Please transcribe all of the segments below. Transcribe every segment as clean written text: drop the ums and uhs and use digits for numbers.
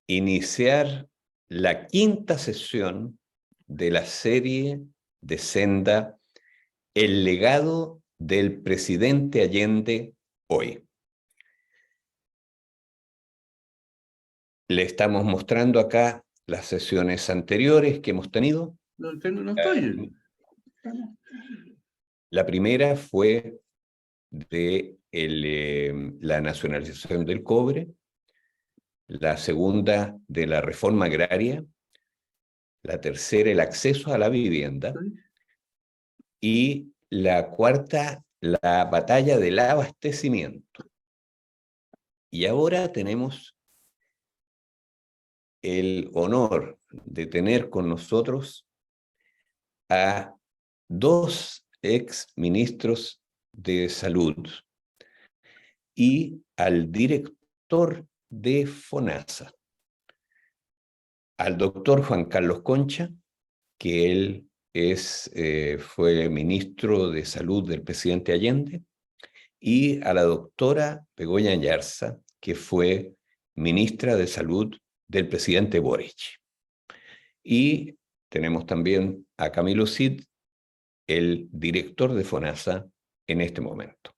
iniciar la quinta sesión de la serie de Senda, el legado del presidente Allende hoy. Le estamos mostrando acá las sesiones anteriores que hemos tenido. No estoy. La primera fue de la nacionalización del cobre, la segunda de la reforma agraria, la tercera el acceso a la vivienda y la cuarta la batalla del abastecimiento. Y ahora tenemos el honor de tener con nosotros a dos ex ministros de salud y al director de FONASA, al doctor Juan Carlos Concha, que él fue ministro de salud del presidente Allende, y a la doctora Begoña Yarza, que fue ministra de salud del presidente Boric. Y tenemos también a Camilo Cid, el director de FONASA en este momento.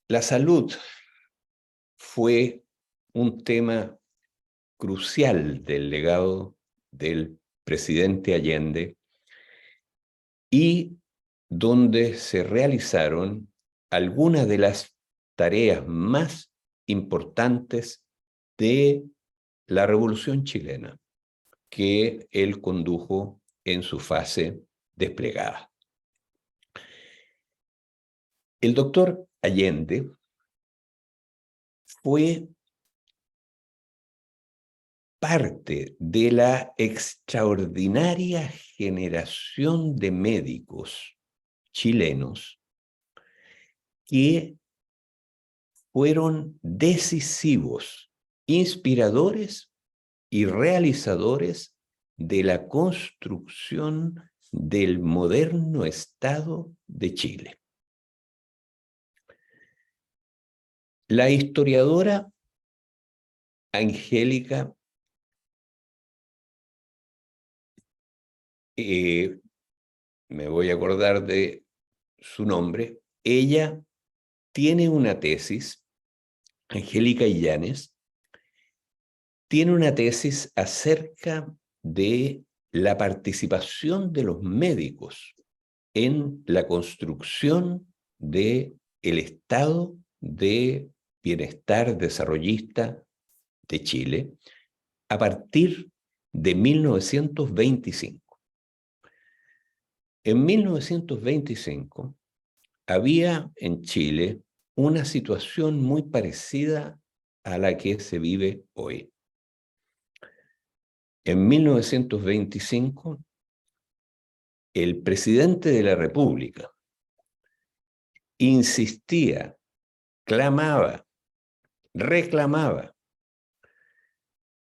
La salud fue un tema crucial del legado del presidente Allende y donde se realizaron algunas de las tareas más importantes de la Revolución Chilena que él condujo en su fase desplegada. El doctor Allende fue parte de la extraordinaria generación de médicos chilenos que fueron decisivos, inspiradores y realizadores de la construcción del moderno Estado de Chile. La historiadora Angélica me voy a acordar de su nombre, ella tiene una tesis, Angélica Illanes, tiene una tesis acerca de la participación de los médicos en la construcción del Estado de Bienestar Desarrollista de Chile a partir de 1925. En 1925 había en Chile una situación muy parecida a la que se vive hoy. En 1925, el presidente de la República insistía, clamaba, reclamaba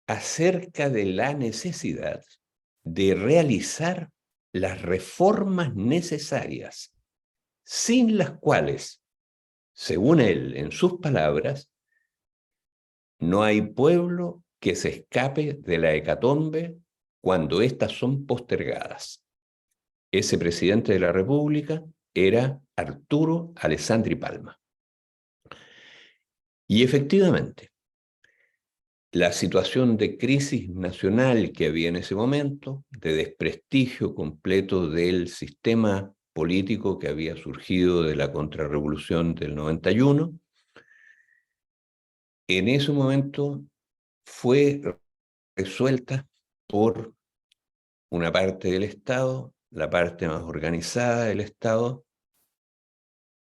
acerca de la necesidad de realizar las reformas necesarias, sin las cuales, según él, en sus palabras, no hay pueblo que se escape de la hecatombe cuando éstas son postergadas. Ese presidente de la República era Arturo Alessandri Palma. Y efectivamente, la situación de crisis nacional que había en ese momento, de desprestigio completo del sistema político que había surgido de la contrarrevolución del 91, en ese momento fue resuelta por una parte del Estado, la parte más organizada del Estado,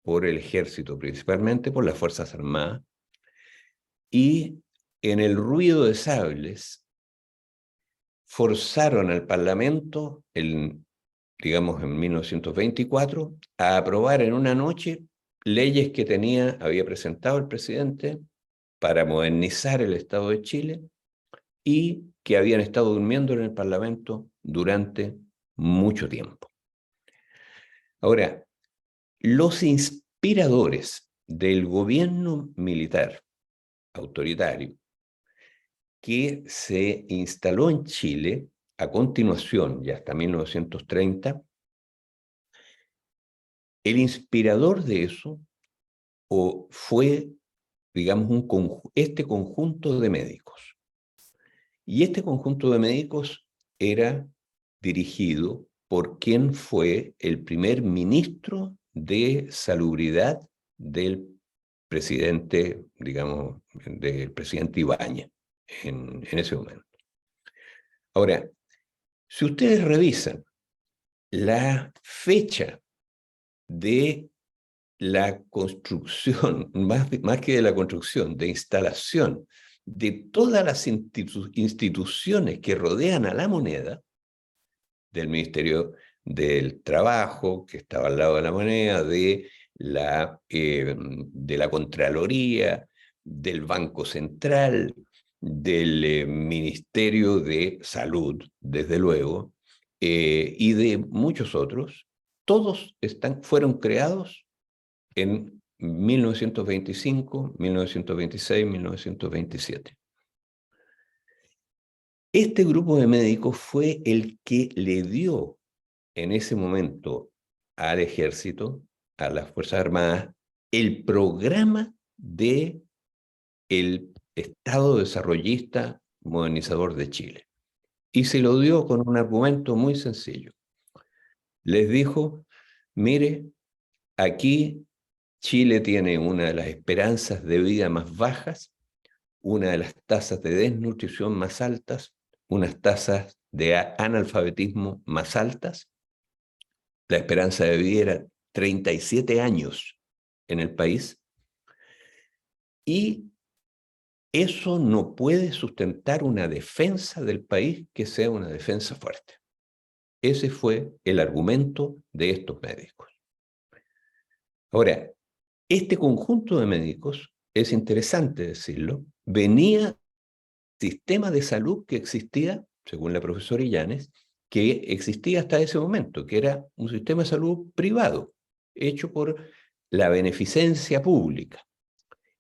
por el ejército principalmente, por las Fuerzas Armadas, y en el ruido de sables forzaron al Parlamento, digamos en 1924, a aprobar en una noche leyes que había presentado el presidente para modernizar el Estado de Chile y que habían estado durmiendo en el Parlamento durante mucho tiempo. Ahora, los inspiradores del gobierno militar autoritario que se instaló en Chile a continuación, y hasta 1930, el inspirador de eso fue, digamos, este conjunto de médicos. Y este conjunto de médicos era dirigido por quien fue el primer ministro de Salubridad del presidente, digamos, del presidente Ibáñez en ese momento. Ahora, si ustedes revisan la fecha de la construcción, más que de la construcción, de instalación de todas las instituciones que rodean a la moneda, del Ministerio del Trabajo, que estaba al lado de la moneda, de la Contraloría, del Banco Central, del Ministerio de Salud, desde luego, y de muchos otros, todos fueron creados en 1925, 1926, 1927. Este grupo de médicos fue el que le dio en ese momento al ejército, a las Fuerzas Armadas, el programa de el Estado Desarrollista Modernizador de Chile. Y se lo dio con un argumento muy sencillo. Les dijo, mire, aquí Chile tiene una de las esperanzas de vida más bajas, una de las tasas de desnutrición más altas, unas tasas de analfabetismo más altas. La esperanza de vida era 37 años en el país, y eso no puede sustentar una defensa del país que sea una defensa fuerte. Ese fue el argumento de estos médicos. Ahora, este conjunto de médicos, es interesante decirlo, venía del sistema de salud que existía, según la profesora Illanes, que existía hasta ese momento, que era un sistema de salud privado, hecho por la beneficencia pública.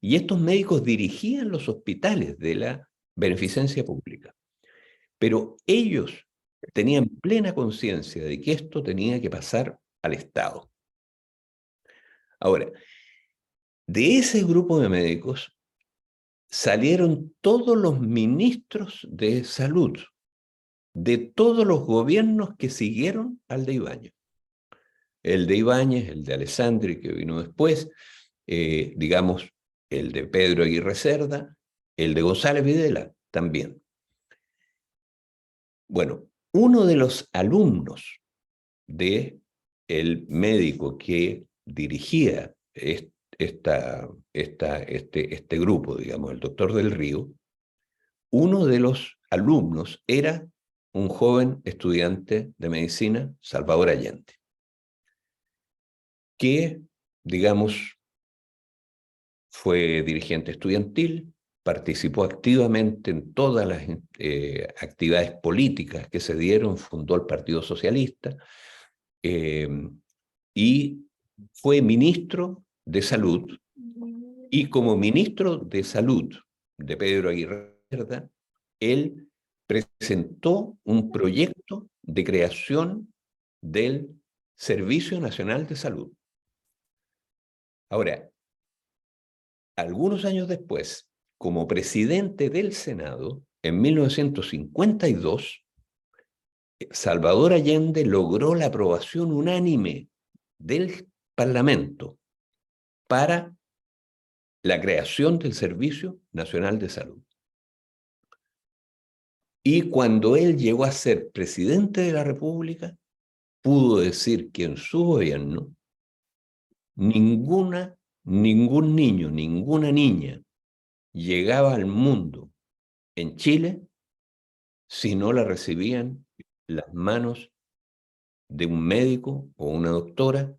Y estos médicos dirigían los hospitales de la beneficencia pública. Pero ellos tenían plena conciencia de que esto tenía que pasar al Estado. Ahora, de ese grupo de médicos salieron todos los ministros de salud de todos los gobiernos que siguieron al de Ibáñez. El de Ibáñez, el de Alessandri, que vino después, digamos, el de Pedro Aguirre Cerda, el de González Videla también. Bueno, uno de los alumnos de el médico que dirigía este grupo, digamos, el doctor Del Río, uno de los alumnos era un joven estudiante de medicina, Salvador Allende, que, digamos, fue dirigente estudiantil, participó activamente en todas las actividades políticas que se dieron, fundó el Partido Socialista, y fue ministro de Salud, y como ministro de Salud de Pedro Aguirre Cerda, él presentó un proyecto de creación del Servicio Nacional de Salud. Ahora, algunos años después, como presidente del Senado, en 1952, Salvador Allende logró la aprobación unánime del Parlamento para la creación del Servicio Nacional de Salud. Y cuando él llegó a ser presidente de la República, pudo decir que en su gobierno ningún niño, ninguna niña llegaba al mundo en Chile si no la recibían las manos de un médico o una doctora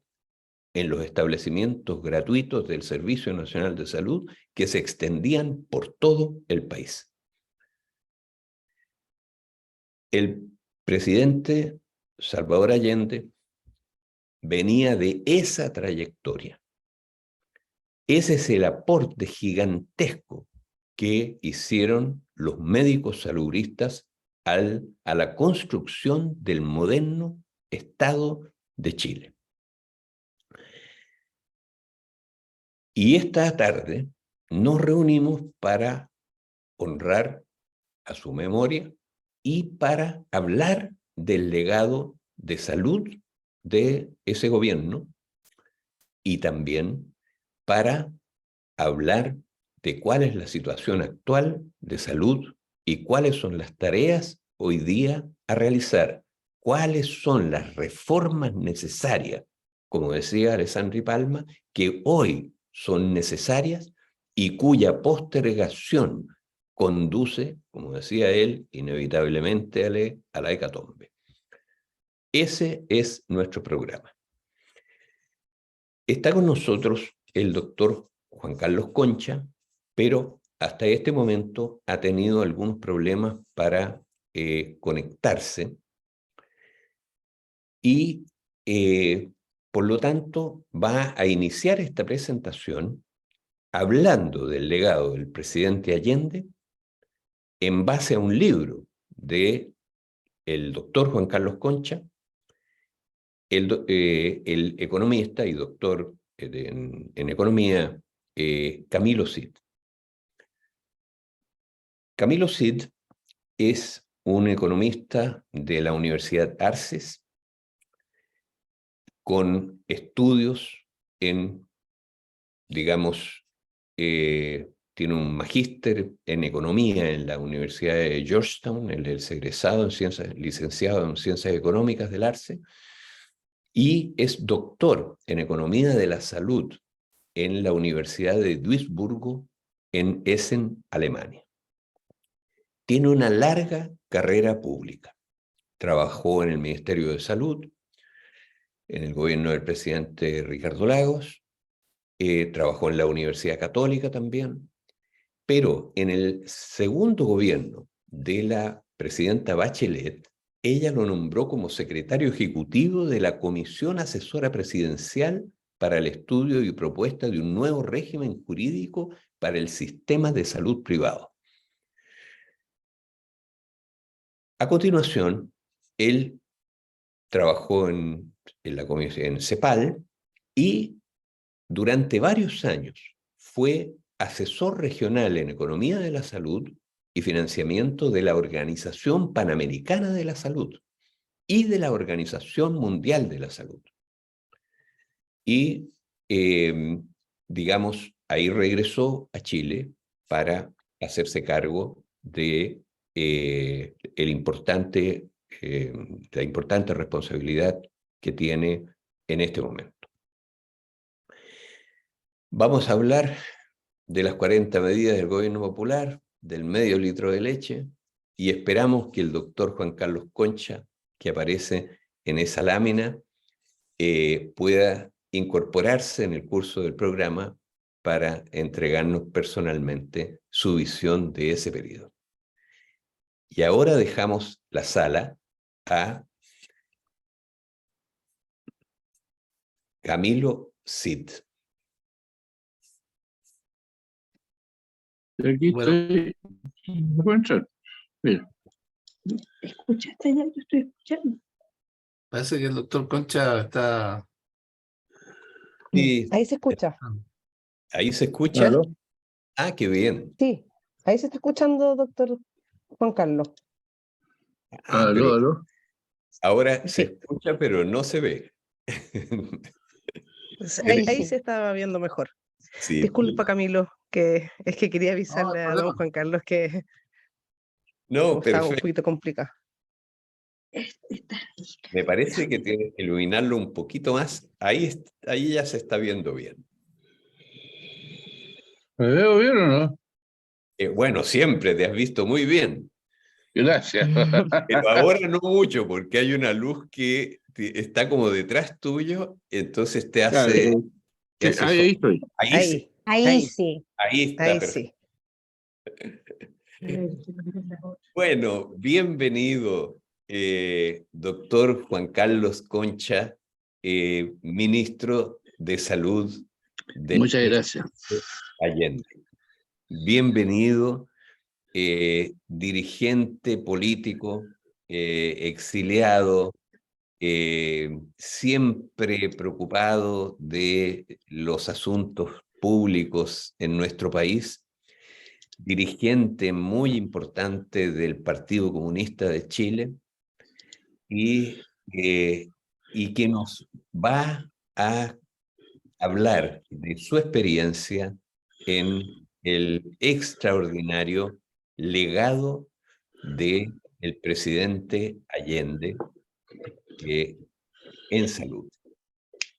en los establecimientos gratuitos del Servicio Nacional de Salud que se extendían por todo el país. El presidente Salvador Allende venía de esa trayectoria. Ese es el aporte gigantesco que hicieron los médicos saludistas a la construcción del moderno Estado de Chile. Y esta tarde nos reunimos para honrar a su memoria y para hablar del legado de salud de ese gobierno y también para hablar de cuál es la situación actual de salud y cuáles son las tareas hoy día a realizar, cuáles son las reformas necesarias, como decía Alessandri Palma, que hoy son necesarias y cuya postergación conduce, como decía él, inevitablemente a la hecatombe. Ese es nuestro programa. Está con nosotros el doctor Juan Carlos Concha, pero hasta este momento ha tenido algunos problemas para conectarse y por lo tanto va a iniciar esta presentación hablando del legado del presidente Allende en base a un libro de el doctor Juan Carlos Concha, el economista y doctor en economía Camilo Cid. Camilo Cid es un economista de la Universidad Arces con estudios en, digamos, tiene un magíster en economía en la Universidad de Georgetown, él es egresado en ciencias, licenciado en ciencias económicas del Arce, y es doctor en economía de la salud en la Universidad de Duisburgo en Essen, Alemania. Tiene una larga carrera pública. Trabajó en el Ministerio de Salud, en el gobierno del presidente Ricardo Lagos, trabajó en la Universidad Católica también, pero en el segundo gobierno de la presidenta Bachelet, ella lo nombró como secretario ejecutivo de la Comisión Asesora Presidencial para el estudio y propuesta de un nuevo régimen jurídico para el sistema de salud privado. A continuación, él trabajó en la comisión en CEPAL y durante varios años fue asesor regional en economía de la salud y financiamiento de la Organización Panamericana de la Salud y de la Organización Mundial de la Salud. Y, digamos, ahí regresó a Chile para hacerse cargo de la importante responsabilidad que tiene en este momento. Vamos a hablar de las 40 medidas del gobierno popular, del medio litro de leche, y esperamos que el doctor Juan Carlos Concha, que aparece en esa lámina, pueda incorporarse en el curso del programa para entregarnos personalmente su visión de ese periodo. Y ahora dejamos la sala a Camilo Cid. Aquí estoy. ¿Me puedo entrar? Mira. ¿Escuchaste ya? Yo estoy escuchando. Parece que el doctor Concha está... Sí, Ahí se escucha. ¿ahí se escucha? ¿Aló? Ah, qué bien. Sí, ahí se está escuchando, doctor Juan Carlos. Ah, ¿Aló? ¿Aló? ahora se Sí. escucha, pero no se ve. Ahí se estaba viendo mejor. Sí. Disculpa, Camilo, que es que quería avisarle No, a don Juan Carlos que No, estaba un perfecto. poquito complicado. Me parece que tienes que iluminarlo un poquito más. Ahí ya se está viendo bien. ¿Me veo bien o no? Bueno, siempre te has visto muy bien, Gracias. pero ahora no mucho, porque hay una luz que está como detrás tuyo, entonces te Claro, hace... ahí estoy. Ahí sí, Ahí sí, ahí está ahí perfecto. sí. Bueno, bienvenido, doctor Juan Carlos Concha, ministro de Salud del Muchas gracias. Allende. Bienvenido, dirigente político, exiliado, siempre preocupado de los asuntos públicos en nuestro país, dirigente muy importante del Partido Comunista de Chile y que nos va a hablar de su experiencia en el extraordinario legado del presidente Allende en salud.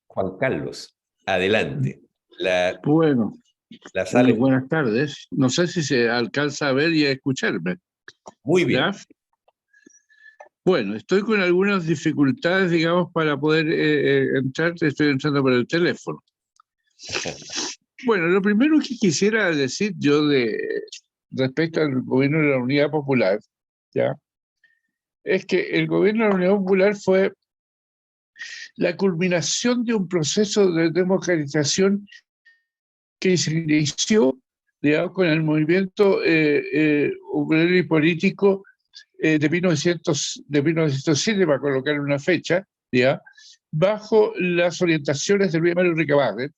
Juan Carlos, adelante. Bueno, La sala es buenas tardes. No sé si se alcanza a ver y a escucharme. muy bien. ¿Ya? Bueno, estoy con algunas dificultades, digamos, para poder entrar. Estoy entrando por el teléfono. Bueno, lo primero que quisiera decir yo respecto al gobierno de la Unidad Popular, ¿ya? Es que el gobierno de la Unidad Popular fue la culminación de un proceso de democratización que se inició, digamos, con el movimiento obrero y político de 1907, para colocar una fecha, ¿ya? Bajo las orientaciones de Luis Mario Recabarren,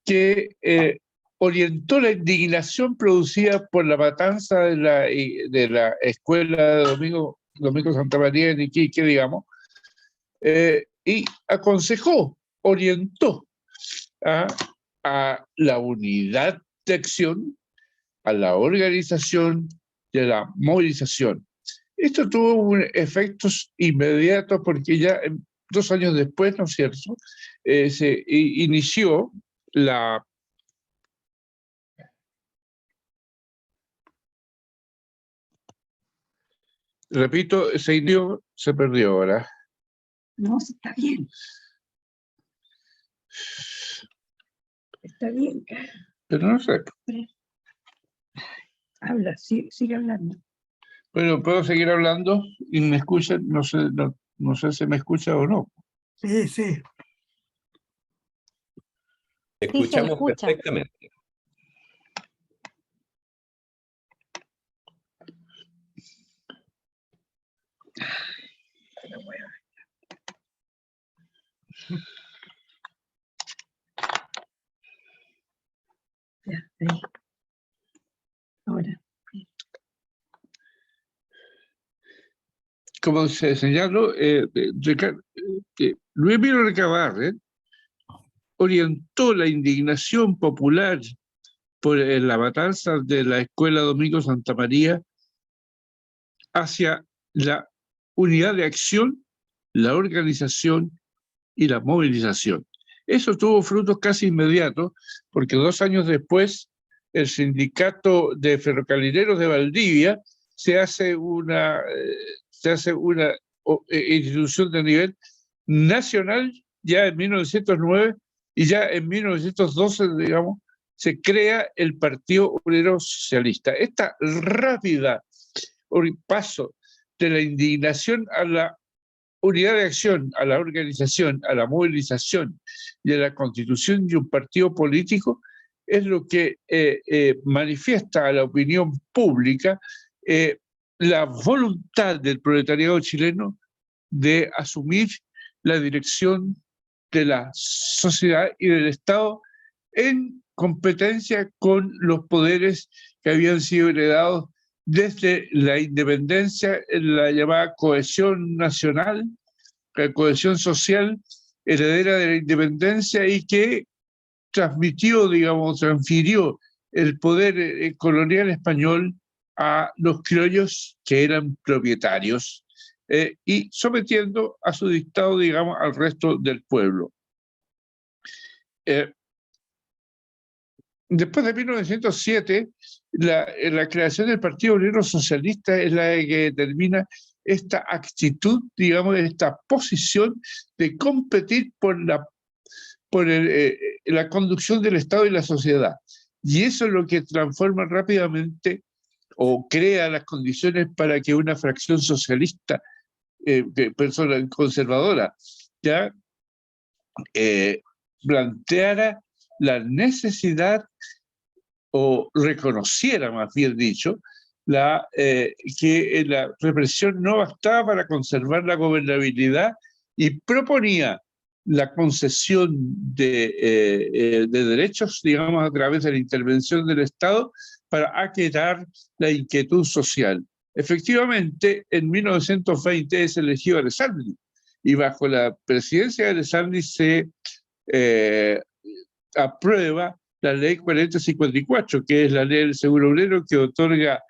que orientó la indignación producida por la matanza de la escuela de Domingo Santa María en Iquique, digamos, y aconsejó, orientó a la unidad de acción, a la organización y a la movilización. Esto tuvo efectos inmediatos porque ya 2 años después, ¿no es cierto?, se inició la... Repito, se perdió ahora. No, está bien. Está bien. Pero no sé. Habla, sigue hablando. Bueno, ¿puedo seguir hablando? ¿Y me escuchan? No sé, no sé si me escucha o no. Sí, sí. Te escuchamos escucha. perfectamente. Ya, ahí. Ahora. Como se señaló, Luis Miro Recabarren orientó la indignación popular por la matanza de la escuela Domingo Santa María hacia la unidad de acción, la organización y la movilización. Eso tuvo frutos casi inmediatos, porque 2 años después el sindicato de ferrocarrileros de Valdivia se hace una institución de nivel nacional ya en 1909, y ya en 1912, digamos, se crea el Partido Obrero Socialista. Esta rápida paso de la indignación a la unidad de acción, a la organización, a la movilización y a la constitución de un partido político es lo que manifiesta a la opinión pública la voluntad del proletariado chileno de asumir la dirección de la sociedad y del Estado en competencia con los poderes que habían sido heredados desde la independencia, en la llamada cohesión nacional, la cohesión social heredera de la independencia, y que transmitió, digamos, transfirió el poder colonial español a los criollos que eran propietarios y sometiendo a su dictado, digamos, al resto del pueblo. Después de 1907, la creación del Partido Obrero Socialista es la que determina esta actitud, digamos, esta posición de competir por la conducción del Estado y la sociedad. Y eso es lo que transforma rápidamente o crea las condiciones para que una fracción socialista, persona conservadora, ya planteara la necesidad, o reconociera, más bien dicho, que la represión no bastaba para conservar la gobernabilidad y proponía la concesión de derechos, digamos, a través de la intervención del Estado para aquietar la inquietud social. Efectivamente, en 1920 es elegido Alessandri y bajo la presidencia de Alessandri se aprueba la ley 4054, que es la ley del seguro obrero que otorga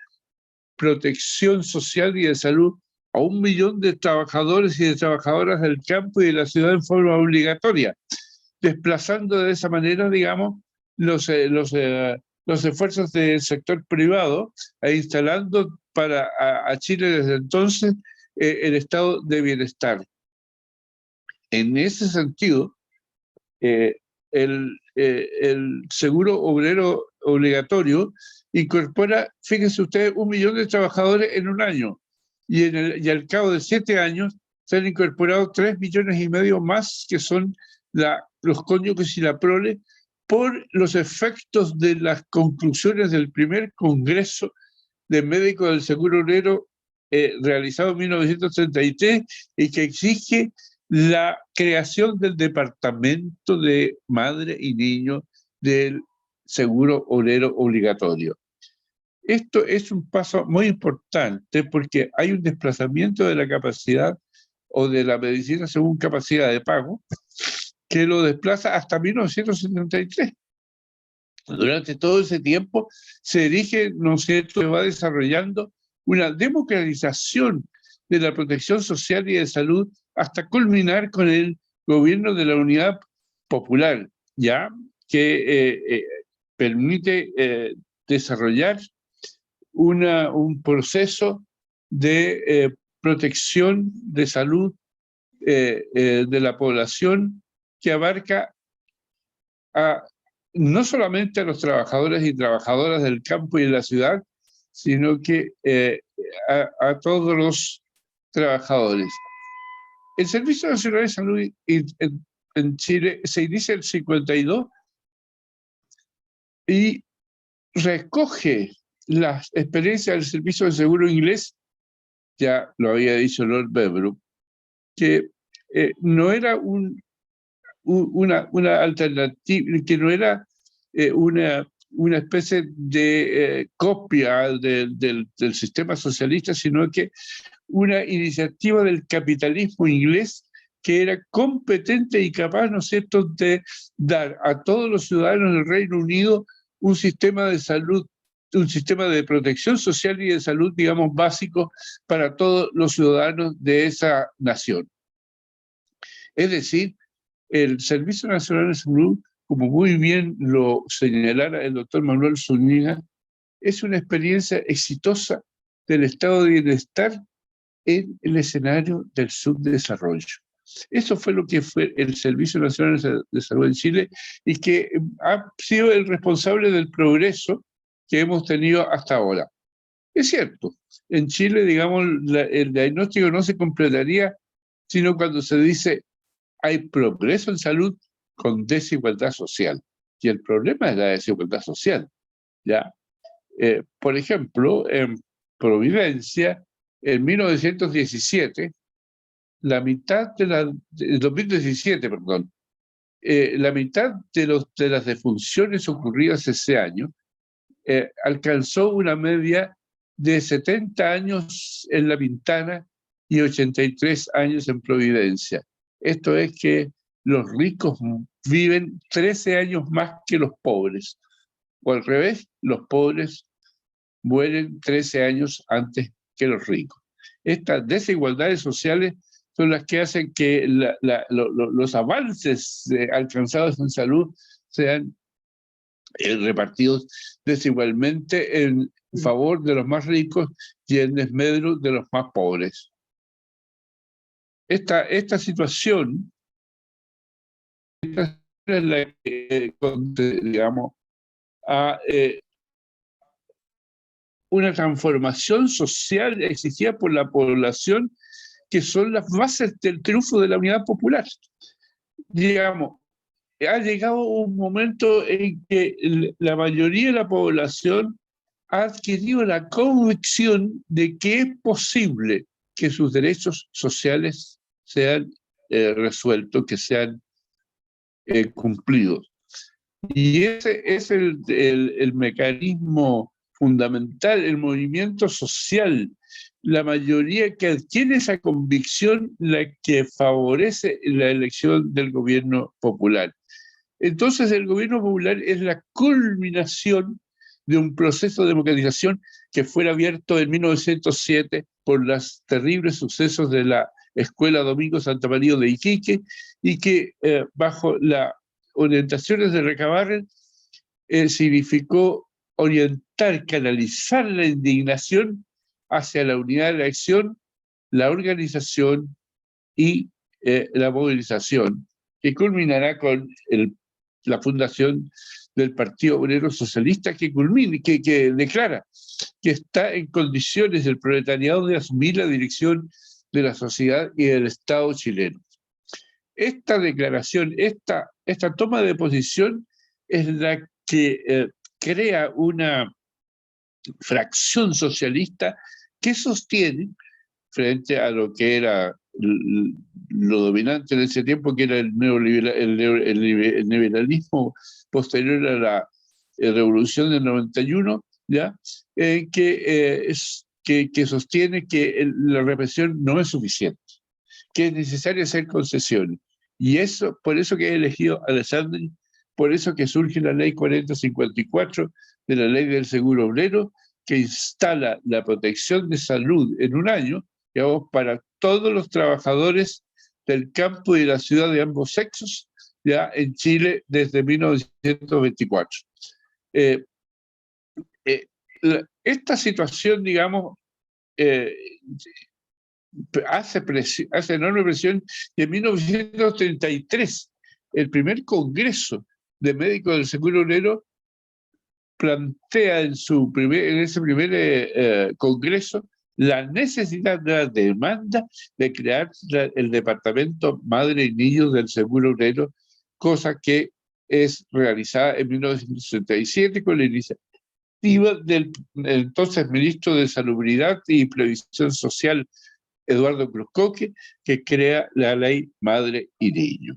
protección social y de salud a 1 millón de trabajadores y de trabajadoras del campo y de la ciudad en forma obligatoria, desplazando de esa manera, digamos, los esfuerzos del sector privado e instalando a Chile desde entonces el estado de bienestar. En ese sentido, el seguro obrero obligatorio incorpora, fíjense ustedes, 1 millón de trabajadores en un año, y al cabo de 7 años se han incorporado 3,5 millones más, que son los cónyuges y la prole, por los efectos de las conclusiones del primer Congreso de Médicos del Seguro Obrero realizado en 1933 y que exige la creación del Departamento de Madre y Niño del Seguro Obrero Obligatorio. Esto es un paso muy importante porque hay un desplazamiento de la capacidad o de la medicina según capacidad de pago que lo desplaza hasta 1973. Durante todo ese tiempo se dirige, ¿no es cierto?, se va desarrollando una democratización de la protección social y de salud hasta culminar con el gobierno de la Unidad Popular, ¿ya? Que permite desarrollar un proceso de protección de salud de la población que abarca no solamente a los trabajadores y trabajadoras del campo y de la ciudad, sino que a todos los trabajadores. El Servicio Nacional de Salud en Chile se inicia en el 52 y recoge las experiencias del Servicio de Seguro inglés, ya lo había dicho Lord Bebrook, que no era una alternativa, que no era una especie de copia del sistema socialista, sino que una iniciativa del capitalismo inglés que era competente y capaz, ¿no es cierto?, de dar a todos los ciudadanos del Reino Unido un sistema de salud, un sistema de protección social y de salud, digamos, básico para todos los ciudadanos de esa nación. Es decir, el Servicio Nacional de Salud, como muy bien lo señalara el doctor Manuel Zúñiga, es una experiencia exitosa del estado de bienestar en el escenario del subdesarrollo. Eso fue lo que fue el Servicio Nacional de Salud en Chile y que ha sido el responsable del progreso que hemos tenido hasta ahora. Es cierto, en Chile, digamos, el diagnóstico no se completaría sino cuando se dice hay progreso en salud con desigualdad social. Y el problema es la desigualdad social, ¿ya? Por ejemplo, en Providencia, en 1917, la mitad de 2017, perdón, la mitad de las defunciones ocurridas ese año alcanzó una media de 70 años en La Pintana y 83 años en Providencia. Esto es que los ricos viven 13 años más que los pobres, o al revés, los pobres mueren 13 años antes que los ricos. Estas desigualdades sociales son las que hacen que los avances alcanzados en salud sean repartidos desigualmente en favor de los más ricos y en desmedro de los más pobres. Esta situación es la que, digamos, a una transformación social exigida por la población, que son las bases del triunfo de la unidad popular. Digamos, ha llegado un momento en que la mayoría de la población ha adquirido la convicción de que es posible que sus derechos sociales sean resueltos, que sean cumplidos. Y ese es el mecanismo fundamental, el movimiento social, la mayoría que adquiere esa convicción, la que favorece la elección del gobierno popular. Entonces el gobierno popular es la culminación de un proceso de democratización que fue abierto en 1907 por los terribles sucesos de la Escuela Domingo Santa María de Iquique, y que bajo las orientaciones de Recabarren significó orientar, canalizar la indignación hacia la unidad de la acción, la organización y la movilización, que culminará con la fundación del Partido Obrero Socialista, que declara que está en condiciones del proletariado de asumir la dirección de la sociedad y del Estado chileno. Esta declaración, esta toma de posición es la que crea una fracción socialista que sostiene, frente a lo que era lo dominante en ese tiempo, que era el neoliberalismo posterior a la revolución del 91, ¿ya? Que sostiene que la represión no es suficiente, que es necesario hacer concesiones. Y eso, por eso que he elegido a Alessandri, por eso que surge la ley 4054 de la ley del seguro obrero, que instala la protección de salud en un año, digamos, para todos los trabajadores del campo y de la ciudad de ambos sexos, ya en Chile desde 1924. Esta situación, digamos, hace enorme presión, y en 1933 el primer Congreso de Médicos del Seguro Obrero plantea en ese primer congreso la necesidad de la demanda de crear el Departamento Madre y Niños del Seguro Obrero, cosa que es realizada en 1967 con la iniciativa del entonces ministro de Salubridad y Previsión Social, Eduardo Cruzcoque, que crea la ley Madre y Niño.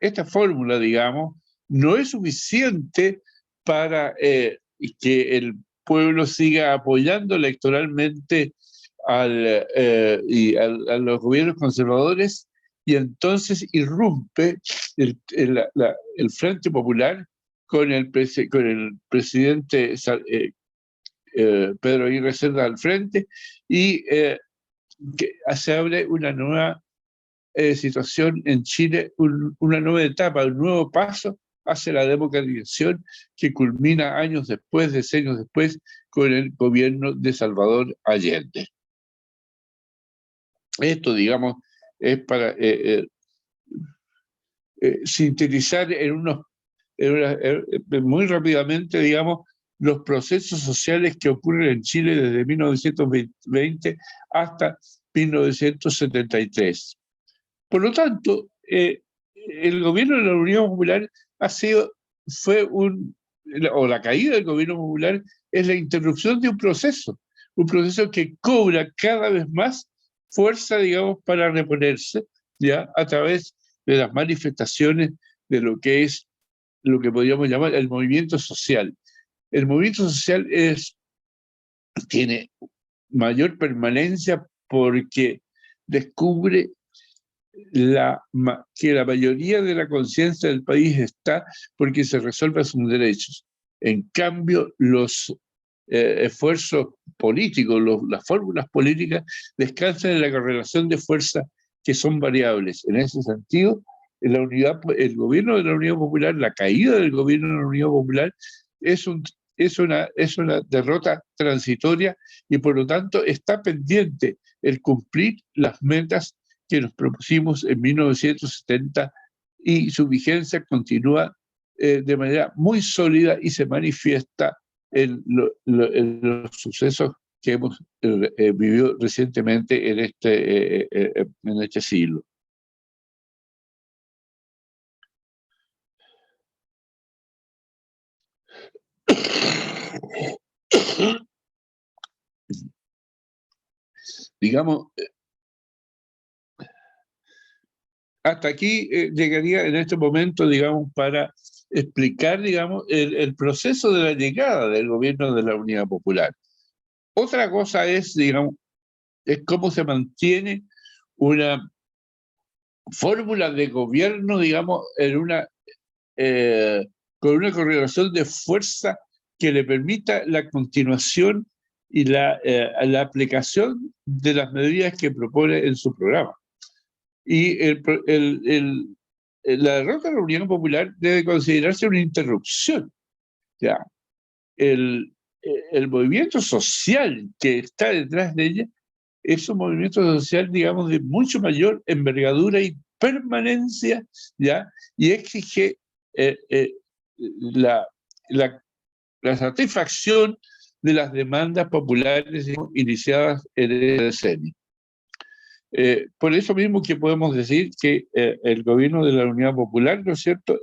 Esta fórmula, digamos, no es suficiente para que el pueblo siga apoyando electoralmente a los gobiernos conservadores, y entonces irrumpe el Frente Popular con el presidente Pedro Aguirre Cerda al frente, y que se abre una nueva situación en Chile, una nueva etapa, un nuevo paso hacia la democratización, que culmina decenios después, con el gobierno de Salvador Allende. Esto, digamos, es para sintetizar muy rápidamente, digamos, los procesos sociales que ocurren en Chile desde 1920 hasta 1973. Por lo tanto, el gobierno de la Unión Popular la caída del gobierno popular es la interrupción de un proceso que cobra cada vez más fuerza, digamos, para reponerse, ya a través de las manifestaciones de lo que podríamos llamar el movimiento social. El movimiento social tiene mayor permanencia porque descubre que la mayoría de la conciencia del país está porque se resuelvan sus derechos. En cambio, los esfuerzos políticos, las fórmulas políticas descansan en la correlación de fuerza, que son variables. En ese sentido, el gobierno de la Unión Popular, la caída del gobierno de la Unión Popular es una derrota transitoria, y por lo tanto está pendiente el cumplir las metas que nos propusimos en 1970, y su vigencia continúa de manera muy sólida y se manifiesta en los sucesos que hemos vivido recientemente en este siglo. Digamos, hasta aquí llegaría en este momento, digamos, para explicar, digamos, el proceso de la llegada del gobierno de la Unidad Popular. Otra cosa es, digamos, es cómo se mantiene una fórmula de gobierno, digamos, con una correlación de fuerza que le permita la continuación y la aplicación de las medidas que propone en su programa. Y la derrota de la Unión Popular debe considerarse una interrupción. ¿Ya? El movimiento social que está detrás de ella es un movimiento social, digamos, de mucho mayor envergadura y permanencia, ¿ya? Y exige la satisfacción de las demandas populares, digamos, iniciadas en el decenio. Por eso mismo que podemos decir que el gobierno de la Unidad Popular, ¿no es cierto?,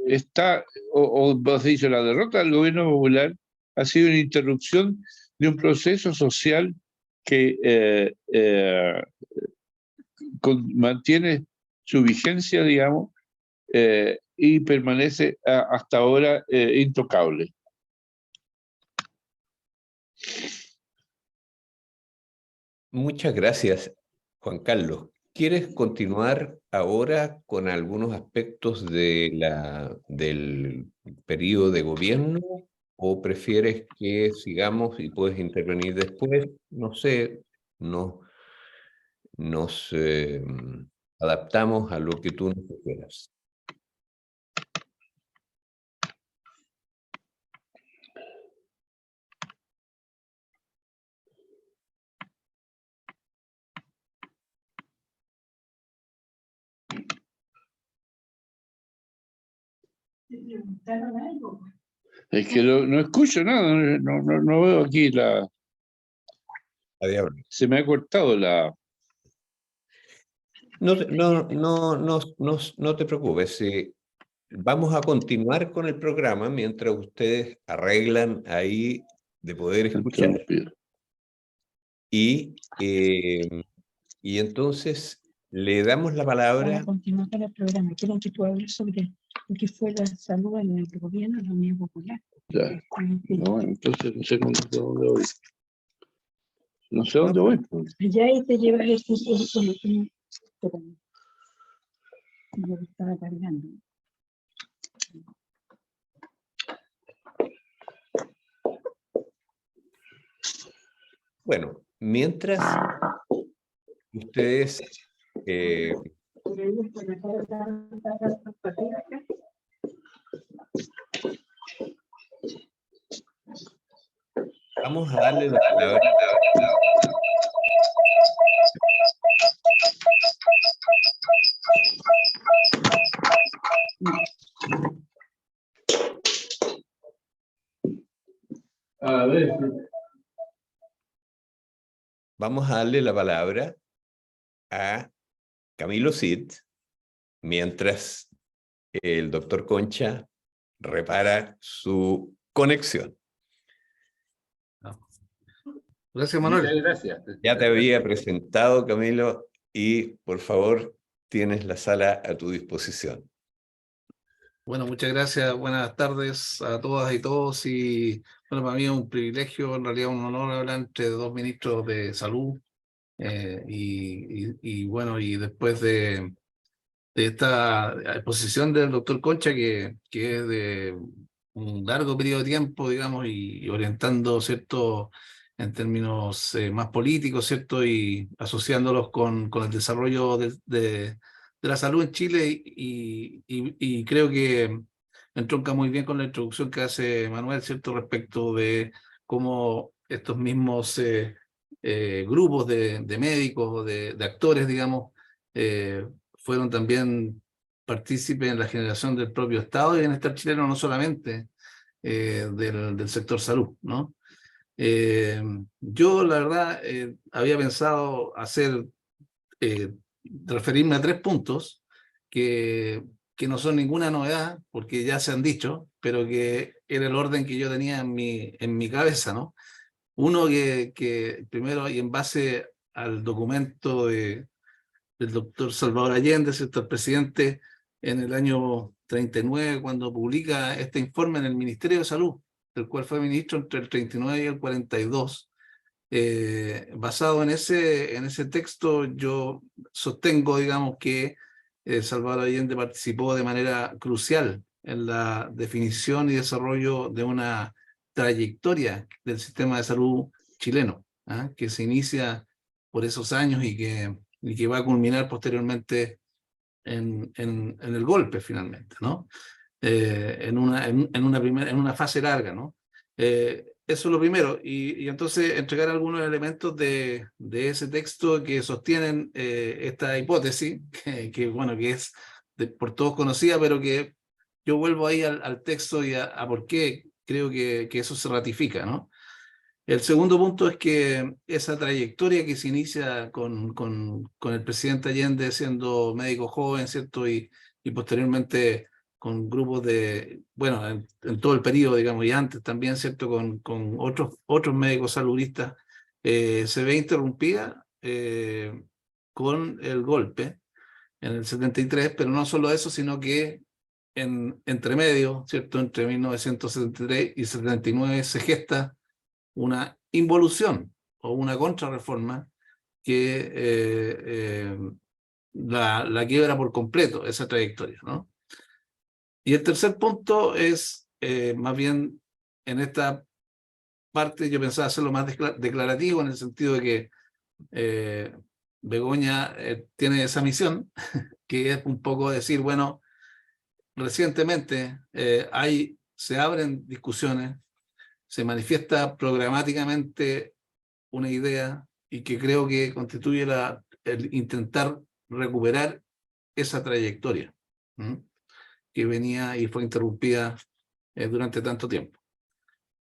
está, o más dicho, la derrota del gobierno popular ha sido una interrupción de un proceso social que mantiene su vigencia, digamos, y permanece hasta ahora intocable. Muchas gracias, Juan Carlos. ¿Quieres continuar ahora con algunos aspectos del periodo de gobierno o prefieres que sigamos y puedes intervenir después? No sé, nos adaptamos a lo que tú nos quieras. Es que no escucho nada, no veo aquí se me ha cortado la... No te preocupes. Vamos a continuar con el programa mientras ustedes arreglan ahí de poder escuchar. Y entonces le damos la palabra. Para continuar con el programa, quiero que tú hables sobre lo que fue la salud en el gobierno de la Unión Popular. Ya. No, entonces no sé dónde voy. No sé dónde voy. Ya ahí te llevas el yo lo estaba cargando. Bueno, mientras ustedes vamos a darle la palabra. A ver. Vamos a darle la palabra a Camilo Cid, mientras el doctor Concha repara su conexión. Gracias, Manuel. Muchas gracias. Ya te había presentado, Camilo, y por favor, tienes la sala a tu disposición. Bueno, muchas gracias. Buenas tardes a todas y todos. Y bueno, para mí es un privilegio, en realidad un honor hablar entre dos ministros de salud. Y bueno, y después de esta exposición del doctor Concha, que es de un largo periodo de tiempo, digamos, y orientando, ¿cierto?, en términos más políticos, ¿cierto?, y asociándolos con el desarrollo de la salud en Chile, y creo que entronca muy bien con la introducción que hace Manuel, ¿cierto?, respecto de cómo estos mismos grupos de médicos o de actores, digamos, fueron también partícipe en la generación del propio Estado de bienestar chileno, no solamente del sector salud, ¿no? Yo, la verdad, había pensado referirme a 3 puntos que no son ninguna novedad, porque ya se han dicho, pero que era el orden que yo tenía en mi cabeza, ¿no? Uno que primero, y en base al documento del doctor Salvador Allende, ¿cierto? El presidente, en el año 39, cuando publica este informe en el Ministerio de Salud, del cual fue ministro entre el 39 y el 42, basado en ese texto, yo sostengo, digamos, que Salvador Allende participó de manera crucial en la definición y desarrollo de una trayectoria del sistema de salud chileno, ¿ah? Que se inicia por esos años y que va a culminar posteriormente en el golpe, finalmente, ¿no? En una fase larga, ¿no? Eso es lo primero, y entonces entregar algunos elementos de ese texto que sostienen esta hipótesis, bueno, que es por todos conocida, pero que yo vuelvo ahí al texto y a por qué creo que eso se ratifica, ¿no? El segundo punto es que esa trayectoria que se inicia con el presidente Allende siendo médico joven, ¿cierto? Y posteriormente con grupos bueno, en todo el periodo, digamos, y antes también, ¿cierto? Con otros médicos saludistas, se ve interrumpida con el golpe en el 73, pero no solo eso, sino que entre medio, ¿cierto? Entre 1973 y 79 se gesta una involución o una contrarreforma que la quiebra por completo esa trayectoria, ¿no? Y el tercer punto es, más bien, en esta parte yo pensaba hacerlo más declarativo, en el sentido de que Begoña tiene esa misión, que es un poco decir, bueno, recientemente se abren discusiones, se manifiesta programáticamente una idea y que creo que constituye el intentar recuperar esa trayectoria, ¿m? Que venía y fue interrumpida durante tanto tiempo.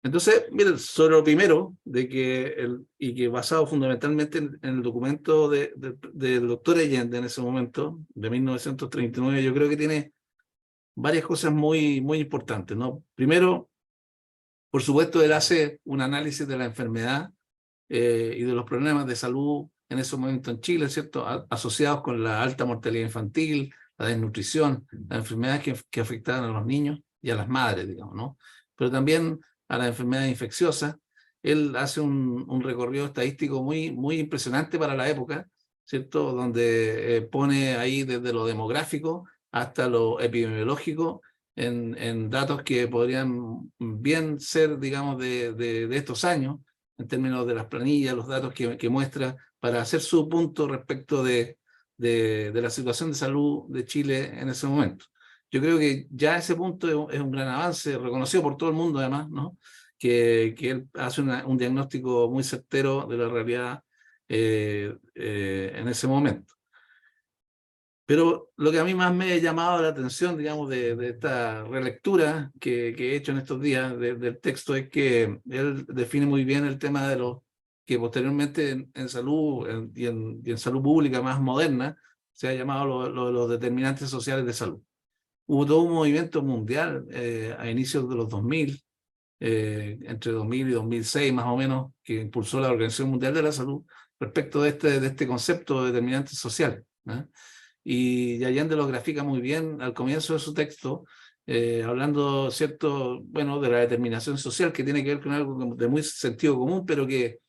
Entonces, miren, sobre lo primero, y que basado fundamentalmente en el documento del doctor Allende en ese momento, de 1939, yo creo que tiene varias cosas muy, muy importantes, ¿no? Primero, por supuesto, él hace un análisis de la enfermedad y de los problemas de salud en ese momento en Chile, ¿cierto? Asociados con la alta mortalidad infantil, la desnutrición, las enfermedades que afectaban a los niños y a las madres, digamos, ¿no? Pero también a las enfermedades infecciosas. Él hace un recorrido estadístico muy, muy impresionante para la época, ¿cierto? Donde pone ahí desde lo demográfico hasta lo epidemiológico en datos que podrían bien ser, digamos, de estos años, en términos de las planillas, los datos que muestra, para hacer su punto respecto de la situación de salud de Chile en ese momento. Yo creo que ya ese punto es un gran avance, reconocido por todo el mundo además, ¿no? Que él hace un diagnóstico muy certero de la realidad en ese momento. Pero lo que a mí más me ha llamado la atención, digamos, de esta relectura que he hecho en estos días del texto es que él define muy bien el tema de los que posteriormente en salud y en salud pública más moderna se ha llamado los determinantes sociales de salud. Hubo todo un movimiento mundial a inicios de los 2000, entre 2000 y 2006 más o menos, que impulsó la Organización Mundial de la Salud respecto de este concepto de determinantes sociales, ¿no? Y Allende lo grafica muy bien al comienzo de su texto, hablando, ¿cierto?, bueno, de la determinación social, que tiene que ver con algo de muy sentido común, pero que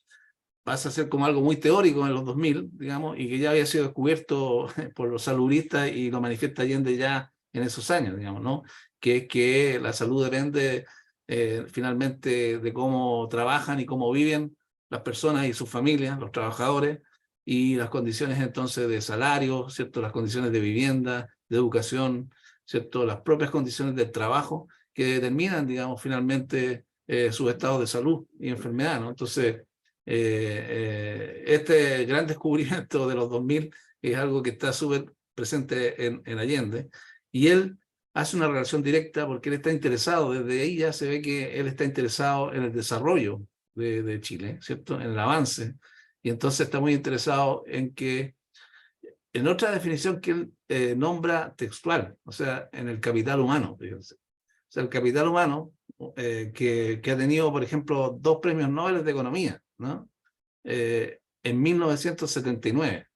pasa a ser como algo muy teórico en los 2000, digamos, y que ya había sido descubierto por los saludistas y lo manifiesta Allende ya en esos años, digamos, ¿no? Que es que la salud depende finalmente de cómo trabajan y cómo viven las personas y sus familias, los trabajadores, y las condiciones entonces de salario, ¿cierto? Las condiciones de vivienda, de educación, ¿cierto? Las propias condiciones del trabajo que determinan, digamos, finalmente sus estados de salud y enfermedad, ¿no? Entonces, este gran descubrimiento de los 2000 es algo que está súper presente en Allende Y él hace una relación directa porque él está interesado, desde ahí ya se ve que él está interesado en el desarrollo de Chile, ¿cierto? En el avance. Y entonces está muy interesado en que, en otra definición que él nombra textual, o sea, en el capital humano, fíjense. O sea, el capital humano que ha tenido, por ejemplo, 2 premios Nobel de Economía, ¿no? En 1979,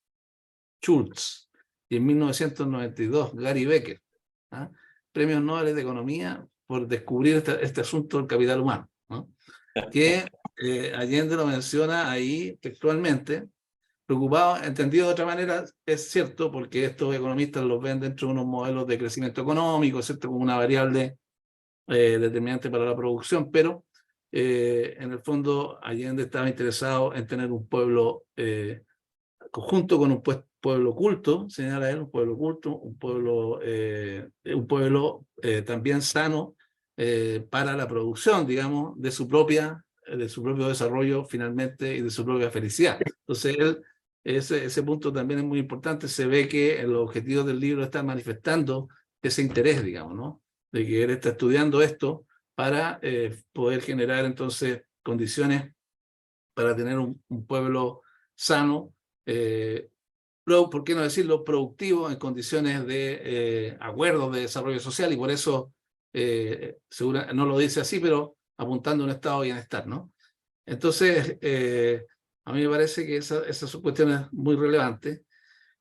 Schultz, y en 1992, Gary Becker, ¿ah? Premios Nobel de Economía por descubrir este asunto del capital humano, ¿no? Que Allende lo menciona ahí textualmente, preocupado, entendido de otra manera, es cierto, porque estos economistas los ven dentro de unos modelos de crecimiento económico, ¿cierto? Como una variable determinante para la producción, pero en el fondo Allende estaba interesado en tener un pueblo conjunto con un pueblo culto, señala él, un pueblo culto, un pueblo también sano para la producción, digamos, de su propio desarrollo finalmente y de su propia felicidad. Entonces él, ese punto también es muy importante, se ve que en los objetivos del libro están manifestando ese interés, digamos, ¿no? De que él está estudiando esto para poder generar entonces condiciones para tener un pueblo sano, ¿por qué no decirlo?, productivo en condiciones de acuerdos de desarrollo social, y por eso no lo dice así, pero apuntando a un estado de bienestar, ¿no? Entonces, a mí me parece que esas son cuestiones muy relevantes,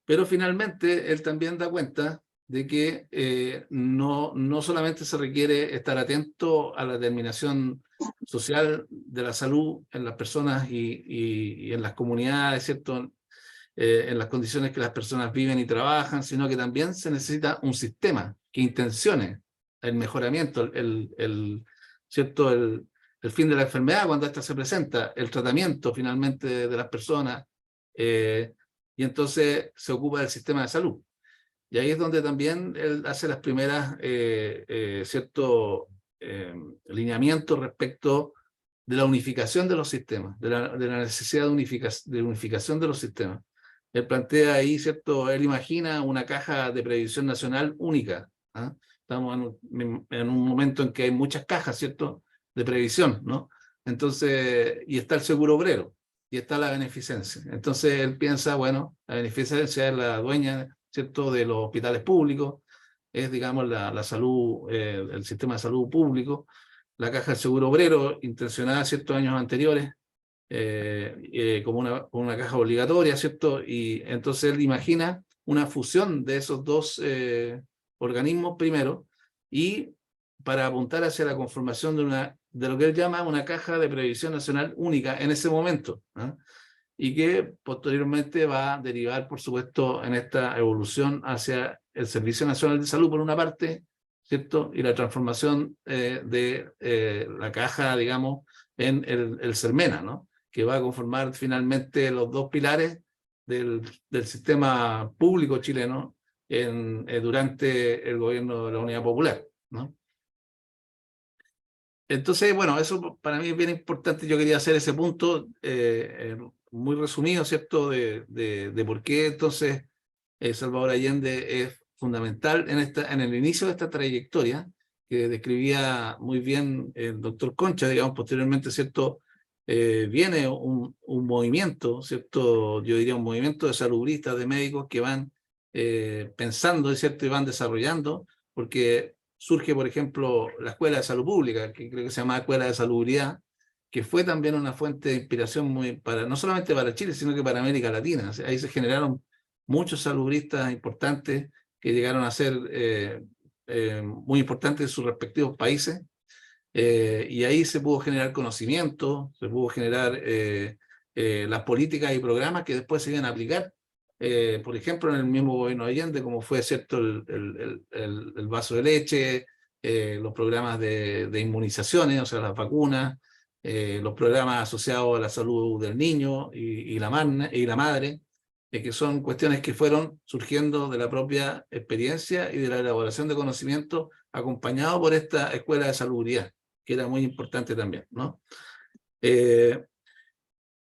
pero finalmente él también da cuenta de que no solamente se requiere estar atento a la determinación social de la salud en las personas y en las comunidades, ¿cierto? En las condiciones que las personas viven y trabajan, sino que también se necesita un sistema que intencione el mejoramiento, ¿cierto? El fin de la enfermedad cuando ésta se presenta, el tratamiento finalmente de las personas, y entonces se ocupa del sistema de salud. Y ahí es donde también él hace las primeras, cierto, lineamientos respecto de la unificación de los sistemas, de la necesidad de unificación de los sistemas. Él plantea ahí, ¿cierto? Él imagina una caja de previsión nacional única. ¿Ah? Estamos en un momento en que hay muchas cajas, ¿cierto? De previsión, ¿no? Entonces, y está el seguro obrero, y está la beneficencia. Entonces él piensa, bueno, la beneficencia es la dueña, ¿cierto?, de los hospitales públicos, es, digamos, la salud, el sistema de salud público, la caja del seguro obrero, intencionada ciertos años anteriores, como una caja obligatoria, ¿cierto? Y entonces él imagina una fusión de esos dos organismos primero, y para apuntar hacia la conformación de lo que él llama una caja de previsión nacional única en ese momento, ¿eh? Y que posteriormente va a derivar, por supuesto, en esta evolución hacia el Servicio Nacional de Salud, por una parte, ¿cierto? Y la transformación de la caja, digamos, en el Sermena, ¿no? Que va a conformar finalmente los dos pilares del sistema público chileno durante el gobierno de la Unidad Popular, ¿no? Entonces, bueno, eso para mí es bien importante. Yo quería hacer ese punto muy resumido, ¿cierto? De por qué entonces Salvador Allende es fundamental en el inicio de esta trayectoria que describía muy bien el doctor Concha, digamos, posteriormente, ¿cierto? Viene un movimiento, ¿cierto? Yo diría un movimiento de salubristas, de médicos que van pensando, ¿cierto? Y van desarrollando, porque surge, por ejemplo, la Escuela de Salud Pública, que creo que se llama Escuela de Salubridad, que fue también una fuente de inspiración no solamente para Chile, sino que para América Latina. O sea, ahí se generaron muchos salubristas importantes que llegaron a ser muy importantes en sus respectivos países, y ahí se pudo generar conocimiento, se pudo generar las políticas y programas que después se iban a aplicar, por ejemplo, en el mismo gobierno de Allende, como fue, ¿cierto?, el vaso de leche, los programas de inmunizaciones, o sea, las vacunas, los programas asociados a la salud del niño y la madre, que son cuestiones que fueron surgiendo de la propia experiencia y de la elaboración de conocimiento, acompañado por esta escuela de salubridad, que era muy importante también, ¿no?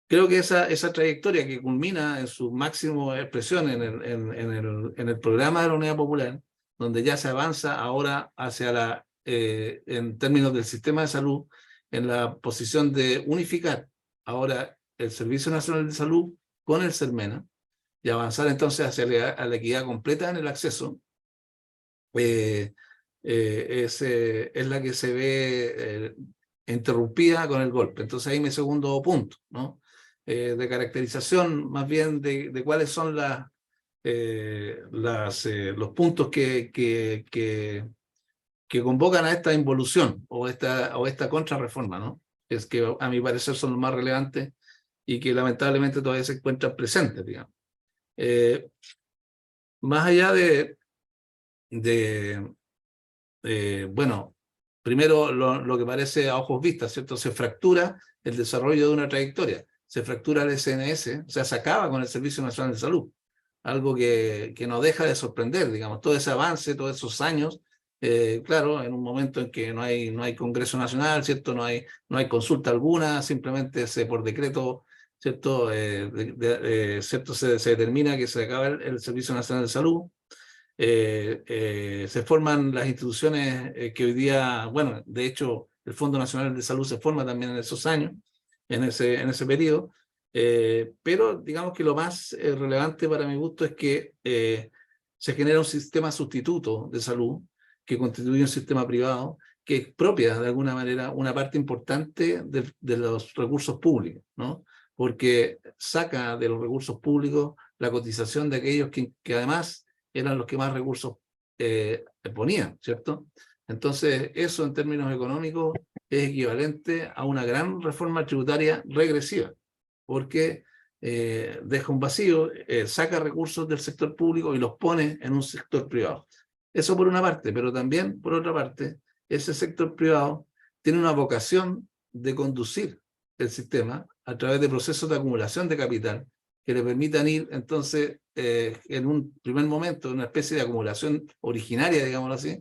Creo que esa trayectoria que culmina en su máxima expresión en el programa de la Unidad Popular, donde ya se avanza ahora hacia en términos del sistema de salud, en la posición de unificar ahora el Servicio Nacional de Salud con el SERMENA, y avanzar entonces hacia la equidad completa en el acceso, es la que se ve interrumpida con el golpe. Entonces ahí mi segundo punto, ¿no? De caracterización más bien de cuáles son los puntos que convocan a esta involución o esta contrarreforma, ¿no? Es que a mi parecer son los más relevantes y que lamentablemente todavía se encuentran presentes, digamos. Más allá bueno, primero lo que parece a ojos vistas, ¿cierto? Se fractura el desarrollo de una trayectoria, se fractura el SNS, o sea, se acaba con el Servicio Nacional de Salud, algo que no deja de sorprender, digamos, todo ese avance, todos esos años, claro, en un momento en que no hay Congreso Nacional, ¿cierto? No hay consulta alguna, simplemente por decreto, ¿cierto? ¿Cierto? Se determina que se acaba el Servicio Nacional de Salud. Se forman las instituciones que hoy día, bueno, de hecho, el Fondo Nacional de Salud se forma también en esos años, en ese periodo, pero digamos que lo más relevante para mi gusto es que se genera un sistema sustituto de salud que constituye un sistema privado que expropia de alguna manera una parte importante de los recursos públicos, ¿no? Porque saca de los recursos públicos la cotización de aquellos que además eran los que más recursos ponían, ¿cierto? Entonces, eso en términos económicos es equivalente a una gran reforma tributaria regresiva, porque deja un vacío, saca recursos del sector público y los pone en un sector privado. Eso por una parte, pero también, por otra parte, ese sector privado tiene una vocación de conducir el sistema a través de procesos de acumulación de capital que le permitan ir, entonces, en un primer momento, una especie de acumulación originaria, digámoslo así,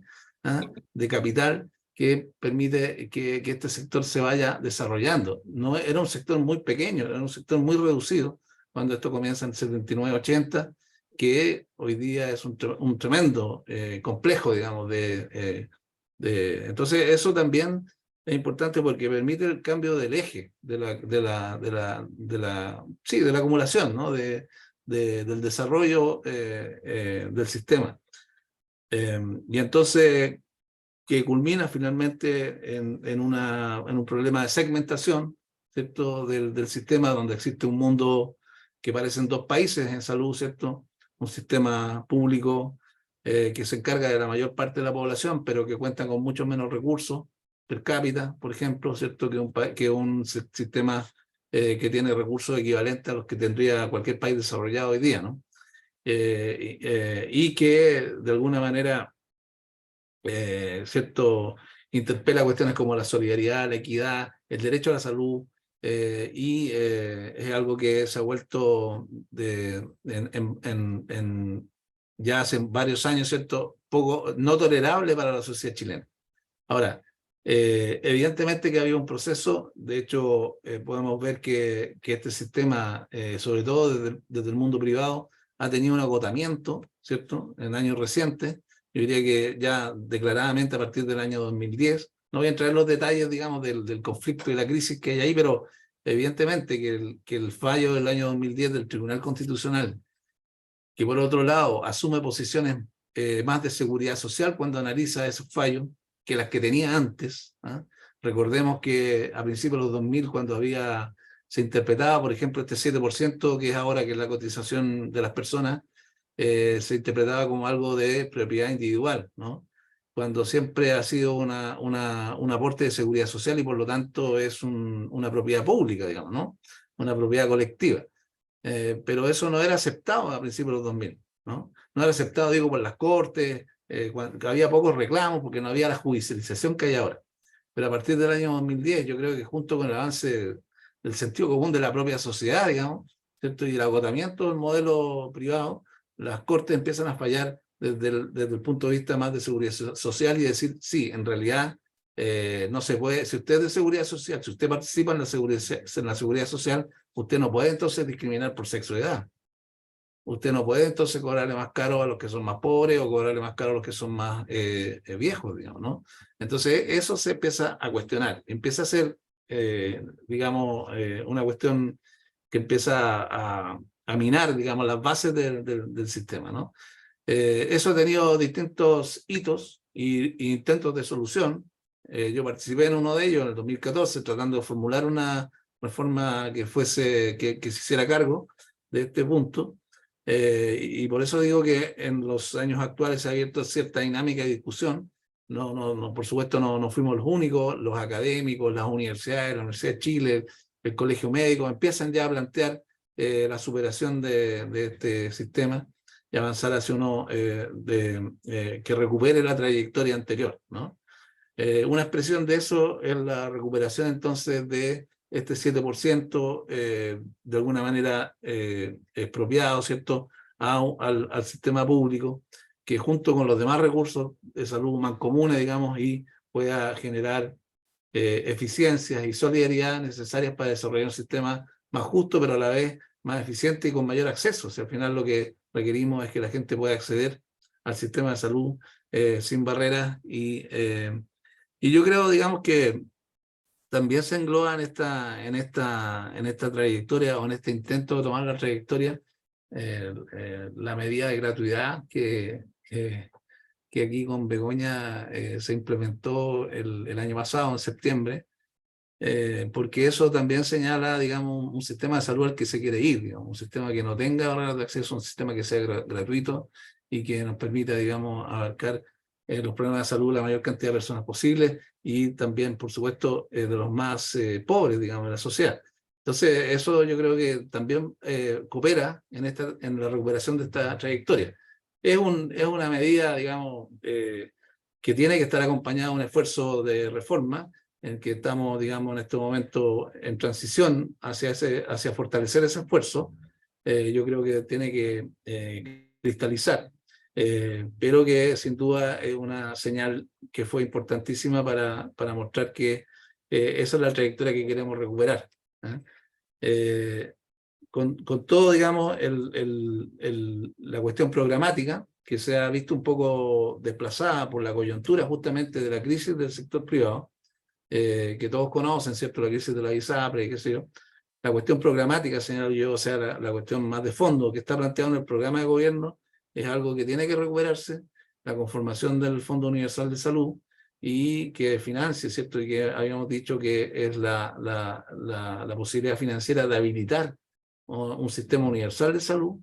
de capital que permite que este sector se vaya desarrollando. No era un sector muy pequeño, era un sector muy reducido cuando esto comienza en el 79, 80, que hoy día es un tremendo complejo, digamos, entonces eso también es importante porque permite el cambio del eje de la acumulación, ¿no? del desarrollo del sistema. Y entonces, que culmina finalmente en un problema de segmentación, ¿cierto? Del sistema, donde existe un mundo que parecen dos países en salud, ¿cierto? Un sistema público que se encarga de la mayor parte de la población, pero que cuenta con mucho menos recursos per cápita, por ejemplo, ¿cierto? Que un sistema que tiene recursos equivalentes a los que tendría cualquier país desarrollado hoy día, ¿no? Y que de alguna manera, ¿cierto? Interpela cuestiones como la solidaridad, la equidad, el derecho a la salud, y es algo que se ha vuelto ya hace varios años, ¿cierto? No tolerable para la sociedad chilena. Ahora, evidentemente que había un proceso, de hecho podemos ver que este sistema, sobre todo desde el mundo privado, ha tenido un agotamiento, ¿cierto? En años recientes, yo diría que ya declaradamente a partir del año 2010, no voy a entrar en los detalles, digamos, del conflicto y la crisis que hay ahí, pero evidentemente que el fallo del año 2010 del Tribunal Constitucional, que por otro lado asume posiciones más de seguridad social cuando analiza esos fallos, que las que tenía antes. Recordemos que a principios de los 2000, cuando se interpretaba, por ejemplo, este 7%, que es ahora que es la cotización de las personas, se interpretaba como algo de propiedad individual, ¿no? Cuando siempre ha sido un aporte de seguridad social y por lo tanto es una propiedad pública, digamos, ¿no? Una propiedad colectiva. Pero eso no era aceptado a principios de los 2000, ¿no? No era aceptado, digo, por las cortes, había pocos reclamos porque no había la judicialización que hay ahora. Pero a partir del año 2010, yo creo que junto con el avance del sentido común de la propia sociedad, digamos, ¿cierto? Y el agotamiento del modelo privado, las cortes empiezan a fallar desde el punto de vista más de seguridad social y decir, sí, en realidad no se puede, si usted es de seguridad social, si usted participa en la seguridad social, usted no puede entonces discriminar por sexo o edad. usted no puede entonces cobrarle más caro a los que son más pobres o cobrarle más caro a los que son más viejos, digamos, ¿no? Entonces eso se empieza a cuestionar, empieza a ser, digamos, una cuestión que empieza a minar, digamos, las bases del sistema, ¿no? Eso ha tenido distintos hitos y intentos de solución. Yo participé en uno de ellos en el 2014, tratando de formular una reforma que fuese, que se hiciera cargo de este punto. Y por eso digo que en los años actuales se ha abierto cierta dinámica de discusión. Por supuesto, no fuimos los únicos, los académicos, las universidades, la Universidad de Chile, el Colegio Médico, empiezan ya a plantear la superación de este sistema y avanzar hacia uno que recupere la trayectoria anterior, ¿no? Una expresión de eso es la recuperación entonces de este 7%, de alguna manera expropiado, ¿cierto?, al sistema público, que junto con los demás recursos de salud mancomunes, digamos, y pueda generar eficiencias y solidaridad necesarias para desarrollar un sistema más justo, pero a la vez más eficiente y con mayor acceso. O sea, al final lo que requerimos es que la gente pueda acceder al sistema de salud sin barreras y yo creo, digamos, que también se engloba en esta trayectoria o en este intento de tomar la trayectoria la medida de gratuidad que aquí con Begoña se implementó el año pasado, en septiembre, porque eso también señala, digamos, un sistema de salud al que se quiere ir, digamos, un sistema que no tenga barreras de acceso, un sistema que sea gratuito y que nos permita, digamos, abarcar los problemas de salud la mayor cantidad de personas posible y también, por supuesto, de los más pobres, digamos, de la sociedad. Entonces, eso yo creo que también coopera en la recuperación de esta trayectoria. Es una medida, digamos, que tiene que estar acompañada de un esfuerzo de reforma, en que estamos, digamos, en este momento en transición hacia fortalecer ese esfuerzo. Yo creo que tiene que cristalizar, pero que sin duda es una señal que fue importantísima para mostrar que esa es la trayectoria que queremos recuperar. Con todo, digamos, la cuestión programática, que se ha visto un poco desplazada por la coyuntura justamente de la crisis del sector privado, que todos conocen, ¿cierto? La crisis de la ISAPRE, qué sé yo. La cuestión programática, señalo yo, o sea, la cuestión más de fondo que está planteada en el programa de gobierno, es algo que tiene que recuperarse, la conformación del Fondo Universal de Salud, y que financie, ¿cierto? Y que habíamos dicho que es la posibilidad financiera de habilitar un sistema universal de salud,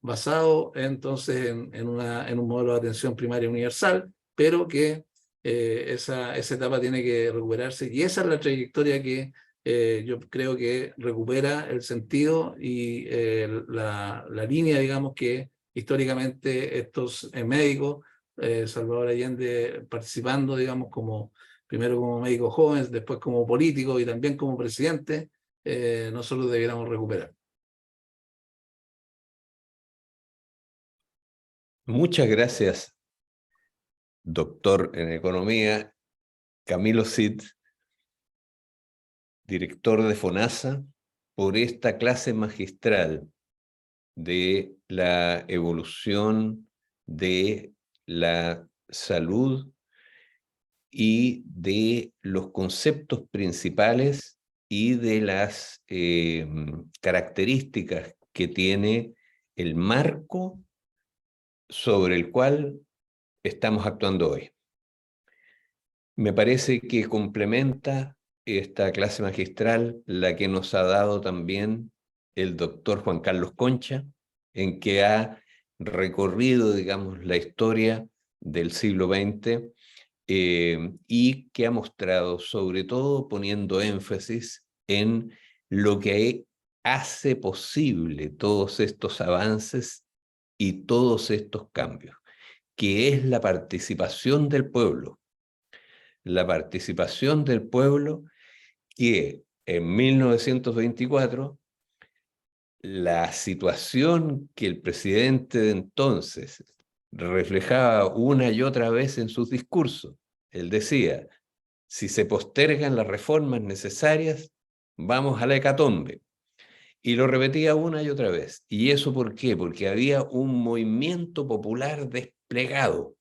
basado entonces en un modelo de atención primaria universal, pero que esa etapa tiene que recuperarse, y esa es la trayectoria que yo creo que recupera el sentido y la línea, digamos, que históricamente estos médicos, Salvador Allende participando, digamos, primero como médico joven, después como político y también como presidente, nosotros debiéramos recuperar. Muchas gracias, doctor en economía, Camilo Cid, director de FONASA, por esta clase magistral de la evolución de la salud y de los conceptos principales y de las características que tiene el marco sobre el cual estamos actuando hoy. Me parece que complementa esta clase magistral la que nos ha dado también el doctor Juan Carlos Concha, en que ha recorrido, digamos, la historia del siglo XX y que ha mostrado, sobre todo poniendo énfasis en lo que hace posible todos estos avances y todos estos cambios, que es la participación del pueblo. La participación del pueblo que en 1924 la situación que el presidente de entonces reflejaba una y otra vez en sus discursos. Él decía, si se postergan las reformas necesarias, vamos a la hecatombe. Y lo repetía una y otra vez. ¿Y eso por qué? Porque había un movimiento popular desplegado.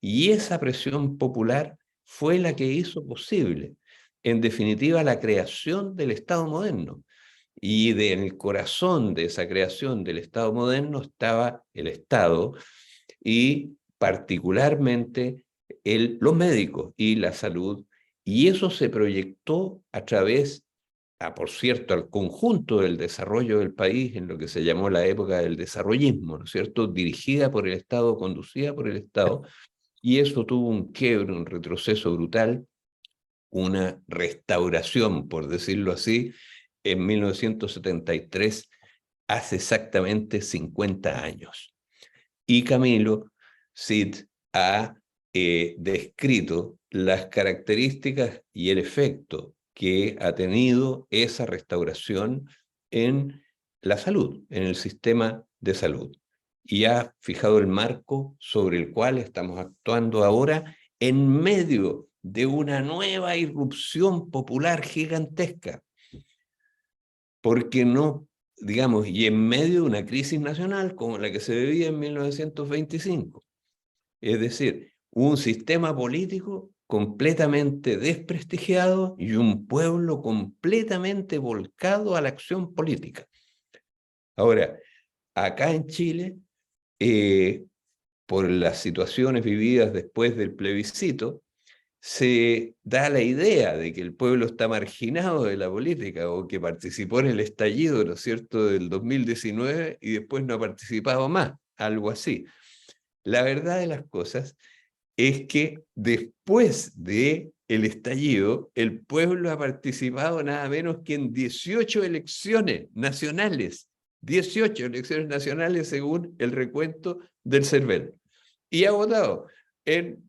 Y esa presión popular fue la que hizo posible, en definitiva, la creación del Estado moderno. Y en el corazón de esa creación del Estado moderno estaba el Estado y particularmente los médicos y la salud. Y eso se proyectó a través, por cierto, al conjunto del desarrollo del país en lo que se llamó la época del desarrollismo, ¿no es cierto?, dirigida por el Estado, conducida por el Estado, y eso tuvo un quiebre, un retroceso brutal, una restauración, por decirlo así, en 1973, hace exactamente 50 años. Y Camilo Cid ha descrito las características y el efecto que ha tenido esa restauración en la salud, en el sistema de salud. Y ha fijado el marco sobre el cual estamos actuando ahora en medio de una nueva irrupción popular gigantesca. Porque no, digamos, y en medio de una crisis nacional como la que se vivía en 1925. Es decir, un sistema político completamente desprestigiado y un pueblo completamente volcado a la acción política. Ahora, acá en Chile, por las situaciones vividas después del plebiscito, se da la idea de que el pueblo está marginado de la política o que participó en el estallido, ¿no es cierto?, del 2019 y después no ha participado más, algo así. La verdad de las cosas es que después del estallido, el pueblo ha participado nada menos que en 18 elecciones nacionales, 18 elecciones nacionales según el recuento del CERVEL, y ha votado en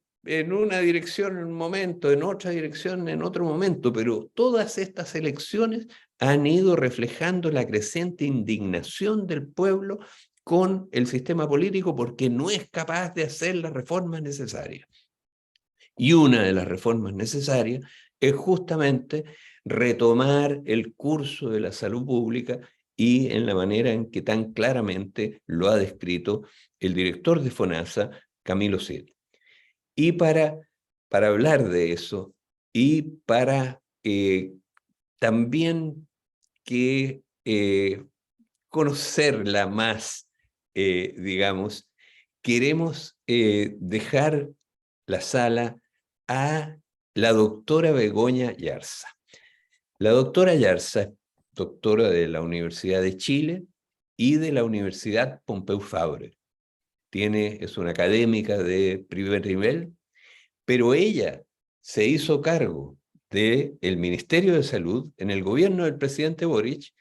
una dirección en un momento, en otra dirección en otro momento, pero todas estas elecciones han ido reflejando la creciente indignación del pueblo con el sistema político porque no es capaz de hacer las reformas necesarias. Y una de las reformas necesarias es justamente retomar el curso de la salud pública y en la manera en que tan claramente lo ha descrito el director de FONASA, Camilo Cid. Y para hablar de eso y para también que conocerla más, digamos, queremos dejar la sala a la doctora Begoña Yarza. La doctora Yarza es doctora de la Universidad de Chile y de la Universidad Pompeu Fabra. Es una académica de primer nivel, pero ella se hizo cargo del Ministerio de Salud en el gobierno del presidente Boric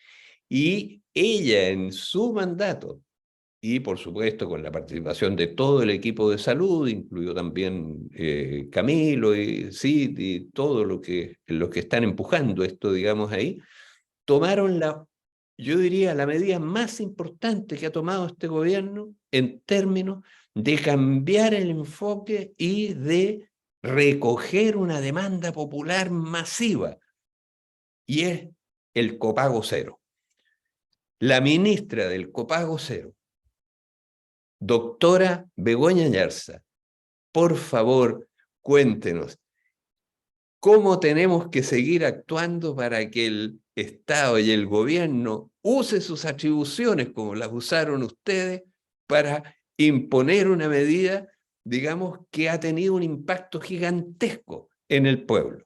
y ella en su mandato, y por supuesto con la participación de todo el equipo de salud, incluido también Camilo y Cid y todos los que están empujando esto, digamos ahí, tomaron yo diría, la medida más importante que ha tomado este gobierno en términos de cambiar el enfoque y de recoger una demanda popular masiva, y es el copago cero. La ministra del copago cero, doctora Begoña Yarza, por favor, cuéntenos, ¿cómo tenemos que seguir actuando para que el Estado y el gobierno use sus atribuciones, como las usaron ustedes, para imponer una medida, digamos, que ha tenido un impacto gigantesco en el pueblo?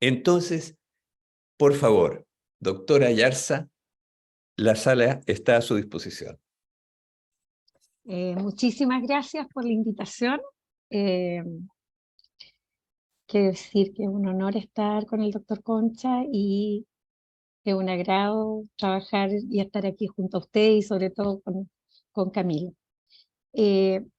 Entonces, por favor, doctora Yarza, la sala está a su disposición. Muchísimas gracias por la invitación. Quiero decir que es un honor estar con el doctor Concha y es un agrado trabajar y estar aquí junto a usted y sobre todo con Camilo. En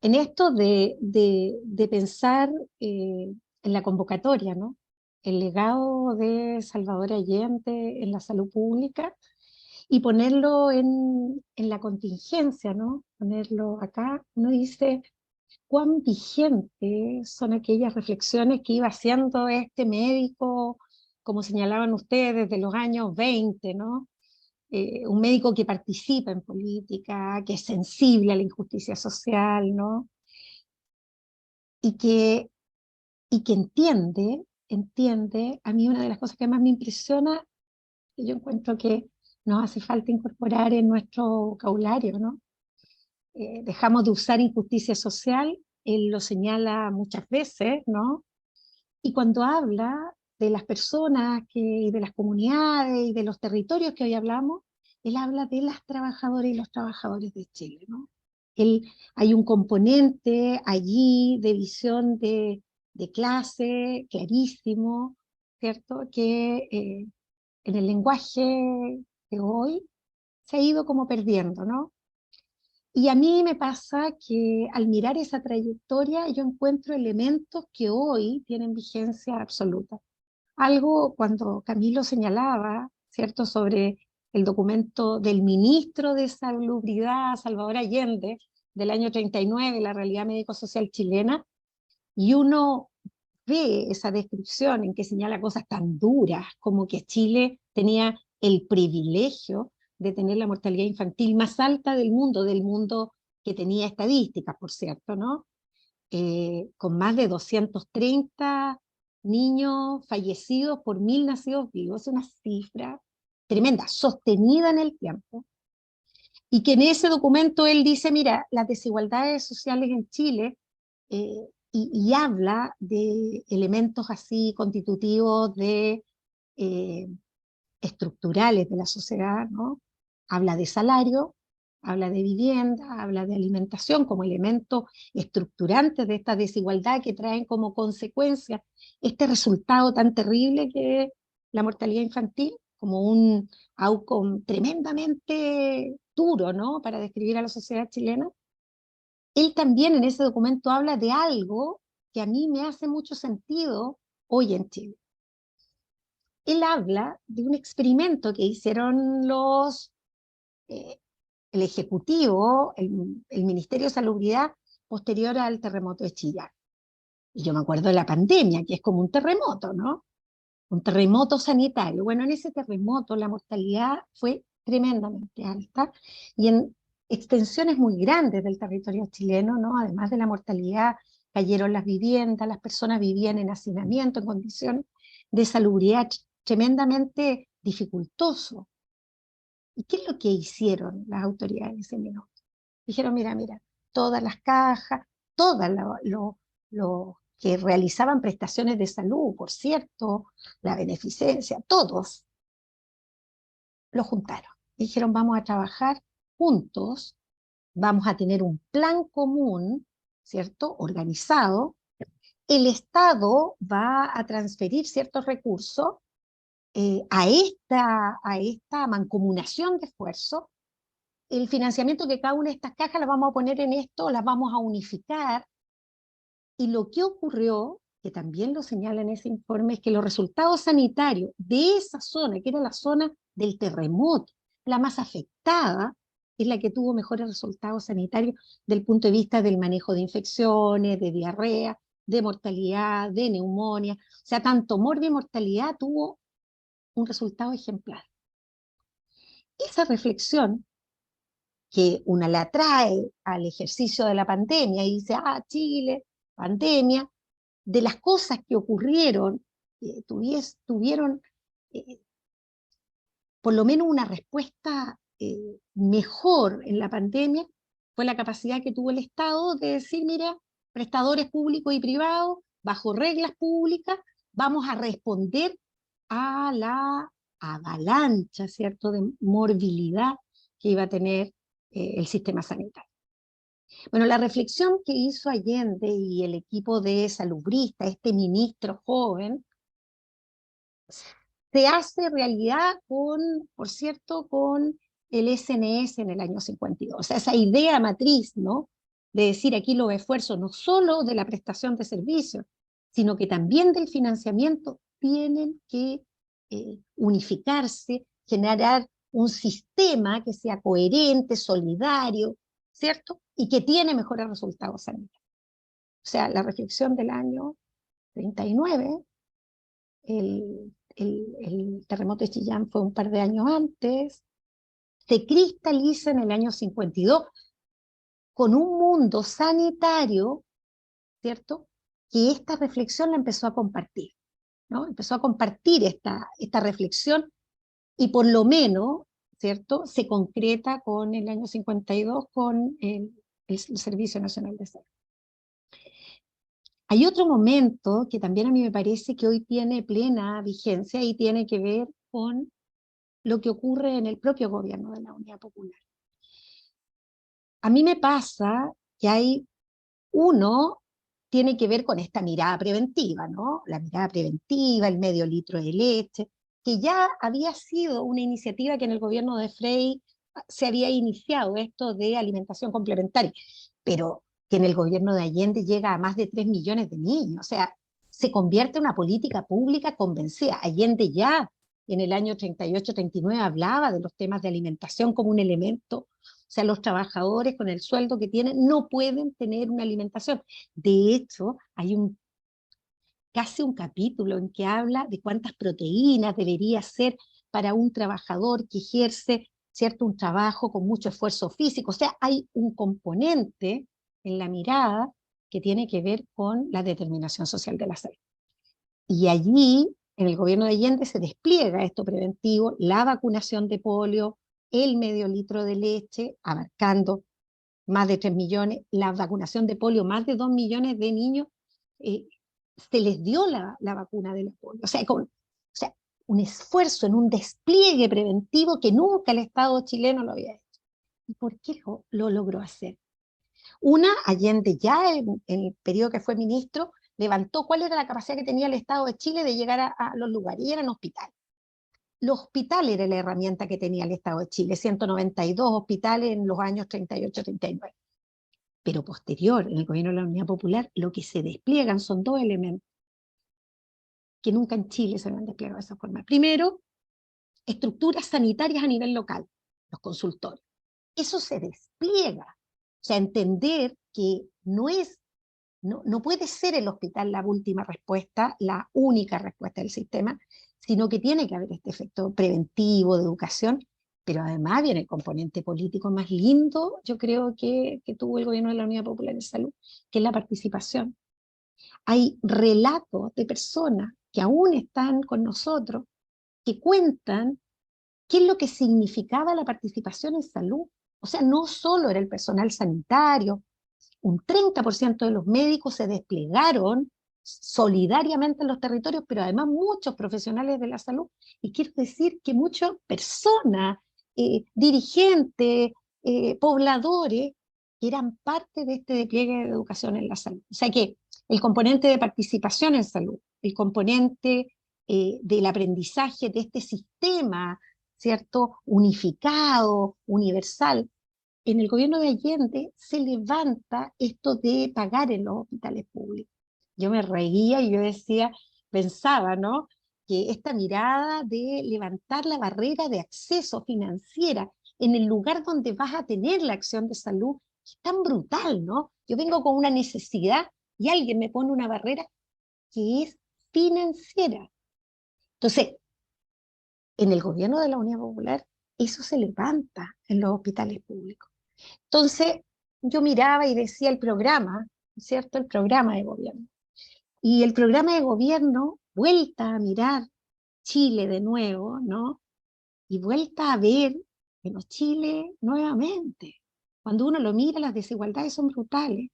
esto de pensar en la convocatoria, ¿no?, el legado de Salvador Allende en la salud pública y ponerlo en la contingencia, ¿no?, ponerlo acá, uno dice cuán vigentes son aquellas reflexiones que iba haciendo este médico como señalaban ustedes, de los años 20, ¿no? Un médico que participa en política, que es sensible a la injusticia social, ¿no? Y que entiende, a mí una de las cosas que más me impresiona, que yo encuentro que nos hace falta incorporar en nuestro vocabulario, ¿no? Dejamos de usar injusticia social, él lo señala muchas veces, ¿no? Y cuando habla de las personas y de las comunidades y de los territorios que hoy hablamos, él habla de las trabajadoras y los trabajadores de Chile, ¿no? Hay un componente allí de visión de clase clarísimo, ¿cierto? Que en el lenguaje de hoy se ha ido como perdiendo, ¿no? Y a mí me pasa que al mirar esa trayectoria yo encuentro elementos que hoy tienen vigencia absoluta. Algo cuando Camilo señalaba, ¿cierto?, sobre el documento del ministro de Salubridad, Salvador Allende, del año 39, la realidad médico-social chilena, y uno ve esa descripción en que señala cosas tan duras como que Chile tenía el privilegio de tener la mortalidad infantil más alta del mundo que tenía estadísticas, por cierto, ¿no? Con más de 230 niños fallecidos por 1000 nacidos vivos, una cifra tremenda, sostenida en el tiempo, y que en ese documento él dice, mira, las desigualdades sociales en Chile, y habla de elementos así constitutivos de estructurales de la sociedad, ¿no? Habla de salario, habla de vivienda, habla de alimentación como elementos estructurantes de esta desigualdad que traen como consecuencia este resultado tan terrible que es la mortalidad infantil, como un outcome tremendamente duro, ¿no?, para describir a la sociedad chilena. Él también en ese documento habla de algo que a mí me hace mucho sentido hoy en Chile. Él habla de un experimento que hicieron el Ejecutivo, el Ministerio de Salubridad, posterior al terremoto de Chillán. Y yo me acuerdo de la pandemia, que es como un terremoto, ¿no? Un terremoto sanitario. Bueno, en ese terremoto la mortalidad fue tremendamente alta y en extensiones muy grandes del territorio chileno, ¿no? Además de la mortalidad, cayeron las viviendas, las personas vivían en hacinamiento, en condiciones de salubridad tremendamente dificultoso. ¿Y qué es lo que hicieron las autoridades en ese minuto? Dijeron, mira, todas las cajas, todas los que realizaban prestaciones de salud, por cierto, la beneficencia, todos lo juntaron. Dijeron, vamos a trabajar juntos, vamos a tener un plan común, ¿cierto?, organizado. El Estado va a transferir ciertos recursos a esta mancomunación de esfuerzos. El financiamiento que cada una de estas cajas las vamos a poner en esto, las vamos a unificar. Y lo que ocurrió, que también lo señala en ese informe, es que los resultados sanitarios de esa zona, que era la zona del terremoto, la más afectada, es la que tuvo mejores resultados sanitarios del punto de vista del manejo de infecciones, de diarrea, de mortalidad, de neumonía. O sea, tanto morbi y mortalidad tuvo un resultado ejemplar. Esa reflexión que una la trae al ejercicio de la pandemia y dice, Chile, pandemia, de las cosas que ocurrieron, tuvieron por lo menos una respuesta mejor en la pandemia, fue la capacidad que tuvo el Estado de decir, mira, prestadores públicos y privados, bajo reglas públicas, vamos a responder a la avalancha, ¿cierto?, de morbilidad que iba a tener el sistema sanitario. Bueno, la reflexión que hizo Allende y el equipo de salubrista, este ministro joven, se hace realidad por cierto, con el SNS en el año 52. O sea, esa idea matriz, ¿no?, de decir aquí los esfuerzos no solo de la prestación de servicios, sino que también del financiamiento tienen que unificarse, generar un sistema que sea coherente, solidario, ¿cierto?, y que tiene mejores resultados sanitarios. O sea, la reflexión del año 39, el el terremoto de Chillán fue un par de años antes, se cristaliza en el año 52 con un mundo sanitario, ¿cierto? Que esta reflexión la empezó a compartir, ¿no? Empezó a compartir esta reflexión y por lo menos, ¿cierto? Se concreta con el año 52 con el Servicio Nacional de Salud. Hay otro momento que también a mí me parece que hoy tiene plena vigencia y tiene que ver con lo que ocurre en el propio gobierno de la Unidad Popular. A mí me pasa que tiene que ver con esta mirada preventiva, ¿no? La mirada preventiva, el medio litro de leche, que ya había sido una iniciativa que en el gobierno de Frei se había iniciado esto de alimentación complementaria, pero que en el gobierno de Allende llega a más de 3 millones de niños, o sea, se convierte en una política pública convencida. Allende ya en el año 38-39 hablaba de los temas de alimentación como un elemento, o sea, los trabajadores con el sueldo que tienen no pueden tener una alimentación. De hecho, hay casi un capítulo en que habla de cuántas proteínas debería ser para un trabajador que ejerce, ¿cierto?, un trabajo con mucho esfuerzo físico. O sea, hay un componente en la mirada que tiene que ver con la determinación social de la salud. Y allí, en el gobierno de Allende, se despliega esto preventivo, la vacunación de polio, el medio litro de leche, abarcando más de 3 millones, la vacunación de polio, más de 2 millones de niños, se les dio la vacuna de la polio. O sea, un esfuerzo en un despliegue preventivo que nunca el Estado chileno lo había hecho. ¿Y por qué lo logró hacer? Allende ya en el periodo que fue ministro, levantó cuál era la capacidad que tenía el Estado de Chile de llegar a los lugares, y eran hospitales. Los hospitales era la herramienta que tenía el Estado de Chile, 192 hospitales en los años 38-39. Pero posterior, en el gobierno de la Unidad Popular, lo que se despliegan son dos elementos que nunca en Chile se habían desplegado de esa forma. Primero, estructuras sanitarias a nivel local, los consultorios. Eso se despliega. O sea, entender que no puede ser el hospital la última respuesta, la única respuesta del sistema, sino que tiene que haber este efecto preventivo, de educación, pero además viene el componente político más lindo, yo creo que tuvo el gobierno de la Unidad Popular de Salud, que es la participación. Hay relatos de personas que aún están con nosotros, que cuentan qué es lo que significaba la participación en salud. O sea, no solo era el personal sanitario, un 30% de los médicos se desplegaron solidariamente en los territorios, pero además muchos profesionales de la salud. Y quiero decir que muchas personas, dirigentes, pobladores, eran parte de este despliegue de educación en la salud. O sea que el componente de participación en salud, el componente del aprendizaje de este sistema, ¿cierto?, unificado, universal, en el gobierno de Allende se levanta esto de pagar en los hospitales públicos. Yo me reía y yo decía, pensaba, ¿no?, que esta mirada de levantar la barrera de acceso financiera en el lugar donde vas a tener la acción de salud es tan brutal, ¿no? Yo vengo con una necesidad y alguien me pone una barrera que es financiera. Entonces, en el gobierno de la Unidad Popular, eso se levanta en los hospitales públicos. Entonces, yo miraba y decía el programa, ¿cierto? El programa de gobierno. Y el programa de gobierno, vuelta a mirar Chile de nuevo, ¿no? Y vuelta a ver Chile nuevamente. Cuando uno lo mira, las desigualdades son brutales.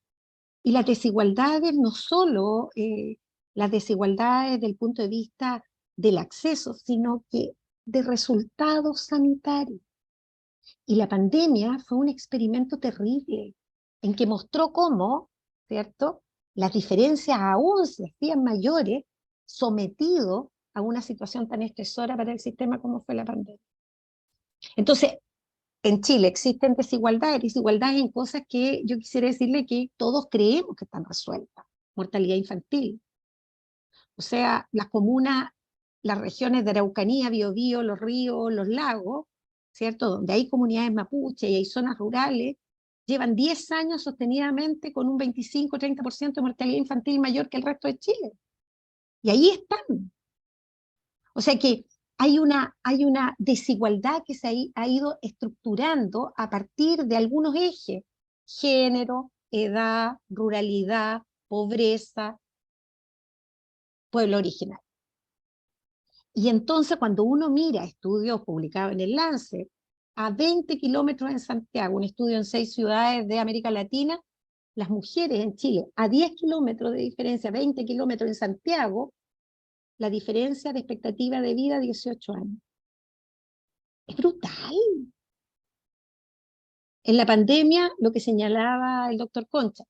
Y las desigualdades no solo las desigualdades desde el punto de vista del acceso, sino que de resultados sanitarios. Y la pandemia fue un experimento terrible en que mostró cómo, ¿cierto?, las diferencias aún se hacían mayores sometidos a una situación tan estresora para el sistema como fue la pandemia. Entonces, en Chile existen desigualdades en cosas que yo quisiera decirle que todos creemos que están resueltas. Mortalidad infantil. O sea, las comunas, las regiones de Araucanía, Biobío, los ríos, los lagos, ¿cierto?, donde hay comunidades mapuche y hay zonas rurales, llevan 10 años sostenidamente con un 25-30% de mortalidad infantil mayor que el resto de Chile. Y ahí están. O sea que hay una desigualdad que se ha ido estructurando a partir de algunos ejes: género, edad, ruralidad, pobreza, pueblo original. Y entonces cuando uno mira estudios publicados en el Lancet, a 20 kilómetros en Santiago, un estudio en 6 ciudades de América Latina, las mujeres en Chile, a 10 kilómetros de diferencia, 20 kilómetros en Santiago, la diferencia de expectativa de vida, 18 años. Es brutal. En la pandemia, lo que señalaba el doctor Concha,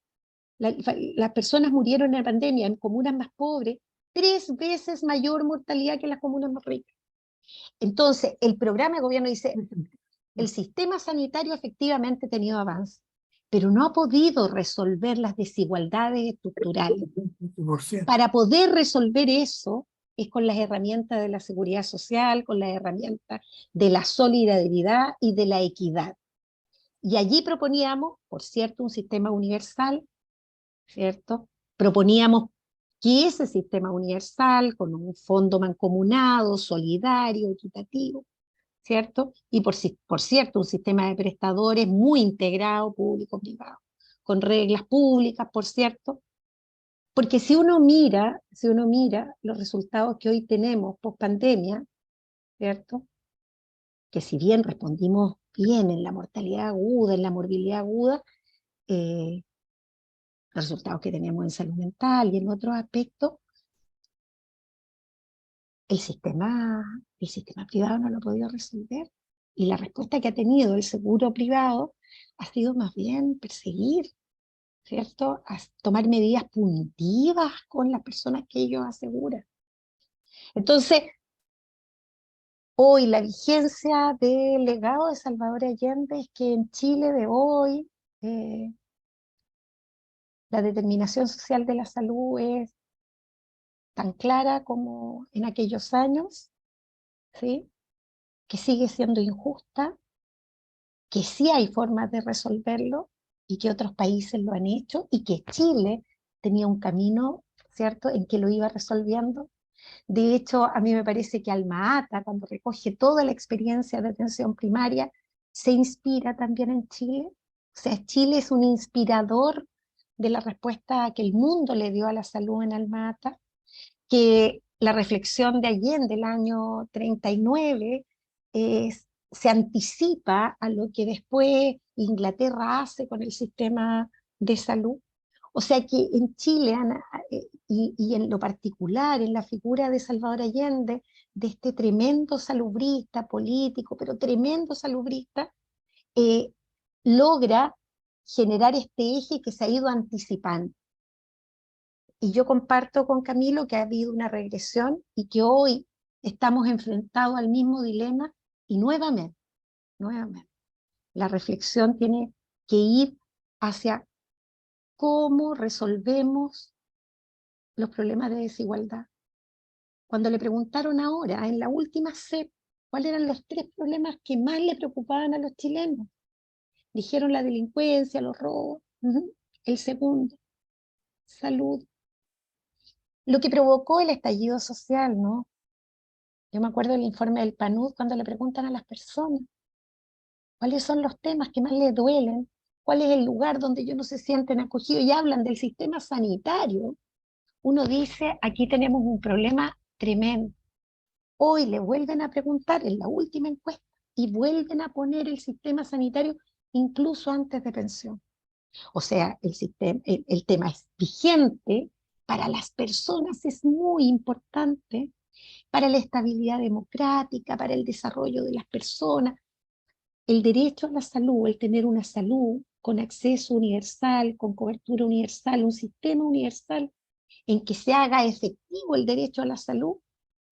las personas murieron en la pandemia en comunas más pobres, 3 veces mayor mortalidad que en las comunas más ricas. Entonces, el programa de gobierno dice, el sistema sanitario efectivamente ha tenido avance, pero no ha podido resolver las desigualdades estructurales. Para poder resolver eso es con las herramientas de la seguridad social, con las herramientas de la solidaridad y de la equidad. Y allí proponíamos, por cierto, un sistema universal, ¿cierto? Proponíamos que ese sistema universal, con un fondo mancomunado, solidario, equitativo, ¿cierto? Y por cierto, un sistema de prestadores muy integrado, público-privado, con reglas públicas, por cierto. Porque si uno mira los resultados que hoy tenemos post pandemia, ¿cierto? Que si bien respondimos bien en la mortalidad aguda, en la morbilidad aguda, los resultados que tenemos en salud mental y en otros aspectos, el sistema privado no lo ha podido resolver. Y la respuesta que ha tenido el seguro privado ha sido más bien perseguir, ¿cierto? A tomar medidas punitivas con las personas que ellos aseguran. Entonces, hoy la vigencia del legado de Salvador Allende es que en Chile de hoy la determinación social de la salud es tan clara como en aquellos años, ¿sí? Que sigue siendo injusta, que sí hay formas de resolverlo y que otros países lo han hecho y que Chile tenía un camino, ¿cierto?, en que lo iba resolviendo. De hecho, a mí me parece que Alma Ata, cuando recoge toda la experiencia de atención primaria, se inspira también en Chile. O sea, Chile es un inspirador de la respuesta que el mundo le dio a la salud en Alma Ata, que la reflexión de Allende del año 39 se anticipa a lo que después Inglaterra hace con el sistema de salud. O sea que en Chile, Ana, y en lo particular, en la figura de Salvador Allende, de este tremendo salubrista político, pero tremendo salubrista, eh, logra generar este eje que se ha ido anticipando. Y yo comparto con Camilo que ha habido una regresión y que hoy estamos enfrentados al mismo dilema y nuevamente, la reflexión tiene que ir hacia cómo resolvemos los problemas de desigualdad. Cuando le preguntaron ahora, en la última CEP, cuáles eran los 3 problemas que más le preocupaban a los chilenos, dijeron la delincuencia, los robos. El segundo, salud. Lo que provocó el estallido social, ¿no? Yo me acuerdo del informe del PNUD cuando le preguntan a las personas cuáles son los temas que más les duelen, cuál es el lugar donde ellos no se sienten acogidos y hablan del sistema sanitario. Uno dice, aquí tenemos un problema tremendo. Hoy le vuelven a preguntar en la última encuesta y vuelven a poner el sistema sanitario incluso antes de pensión. O sea, el tema es vigente, para las personas es muy importante, para la estabilidad democrática, para el desarrollo de las personas. El derecho a la salud, el tener una salud con acceso universal, con cobertura universal, un sistema universal en que se haga efectivo el derecho a la salud,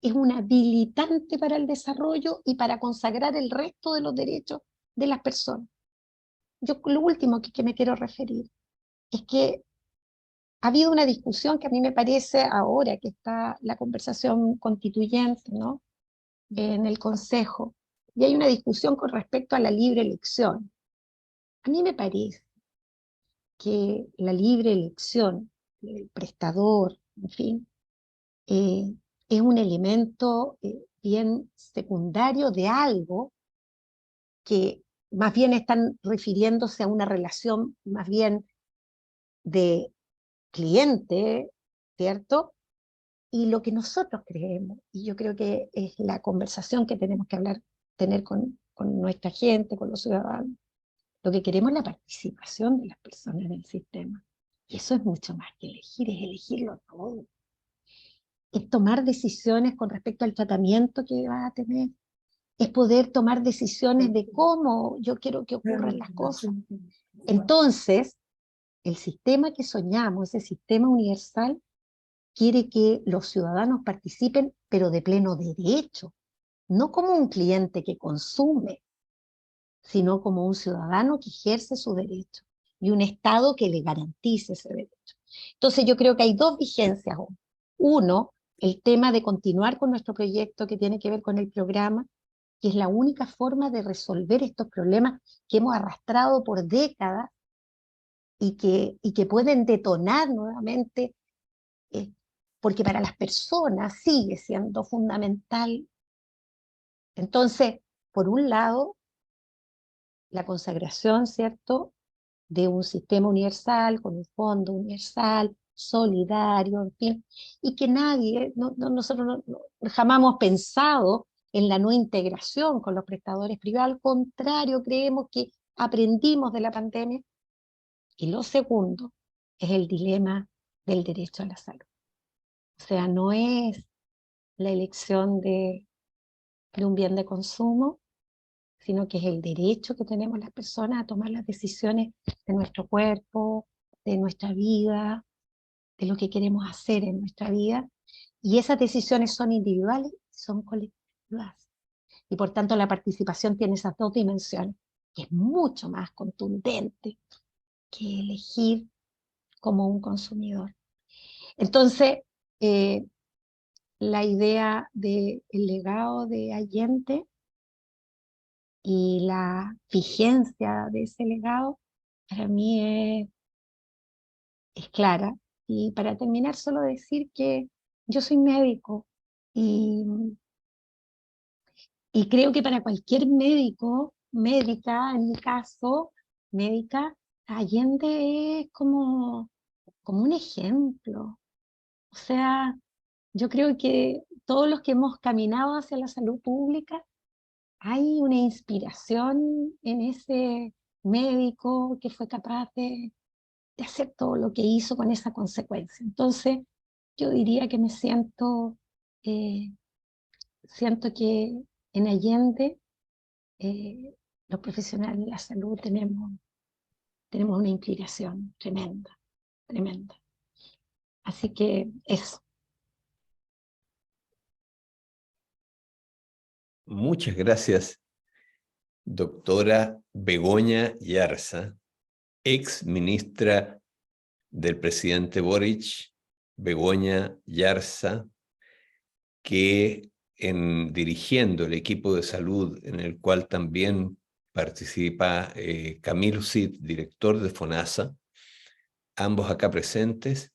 es un habilitante para el desarrollo y para consagrar el resto de los derechos de las personas. Yo lo último que me quiero referir es que ha habido una discusión que a mí me parece ahora que está la conversación constituyente, ¿no?, en el Consejo, y hay una discusión con respecto a la libre elección. A mí me parece que la libre elección del prestador, en fin, es un elemento bien secundario de algo que más bien están refiriéndose a una relación más bien de cliente, ¿cierto? Y lo que nosotros creemos, y yo creo que es la conversación que tenemos que tener con nuestra gente, con los ciudadanos, lo que queremos es la participación de las personas en el sistema. Y eso es mucho más que elegir, es elegirlo todo. Es tomar decisiones con respecto al tratamiento que vas a tener, es poder tomar decisiones de cómo yo quiero que ocurran las cosas. Entonces, el sistema que soñamos, ese sistema universal, quiere que los ciudadanos participen, pero de pleno derecho, no como un cliente que consume, sino como un ciudadano que ejerce su derecho y un Estado que le garantice ese derecho. Entonces yo creo que hay dos vigencias. Uno, el tema de continuar con nuestro proyecto que tiene que ver con el programa, que es la única forma de resolver estos problemas que hemos arrastrado por décadas y que pueden detonar nuevamente, porque para las personas sigue siendo fundamental. Entonces, por un lado, la consagración, ¿cierto?, de un sistema universal, con un fondo universal, solidario, en fin, y que nadie, nosotros jamás hemos pensado en la no integración con los prestadores privados, al contrario, creemos que aprendimos de la pandemia. Y lo segundo es el dilema del derecho a la salud. O sea, no es la elección de un bien de consumo, sino que es el derecho que tenemos las personas a tomar las decisiones de nuestro cuerpo, de nuestra vida, de lo que queremos hacer en nuestra vida. Y esas decisiones son individuales, son colectivas. Y por tanto la participación tiene esas dos dimensiones, que es mucho más contundente que elegir como un consumidor. Entonces, la idea del legado de Allende y la vigencia de ese legado, para mí es clara. Y para terminar, solo decir que yo soy médico y creo que para cualquier médico, médica, en mi caso, médica, Allende es como un ejemplo. O sea, yo creo que todos los que hemos caminado hacia la salud pública, hay una inspiración en ese médico que fue capaz de hacer todo lo que hizo con esa consecuencia. Entonces, yo diría que siento que en Allende, los profesionales de la salud tenemos una inspiración tremenda, tremenda. Así que eso. Muchas gracias, doctora Begoña Yarza, ex ministra del presidente Boric, Begoña Yarza, que dirigiendo el equipo de salud en el cual también participa Camilo Cid, director de FONASA, ambos acá presentes,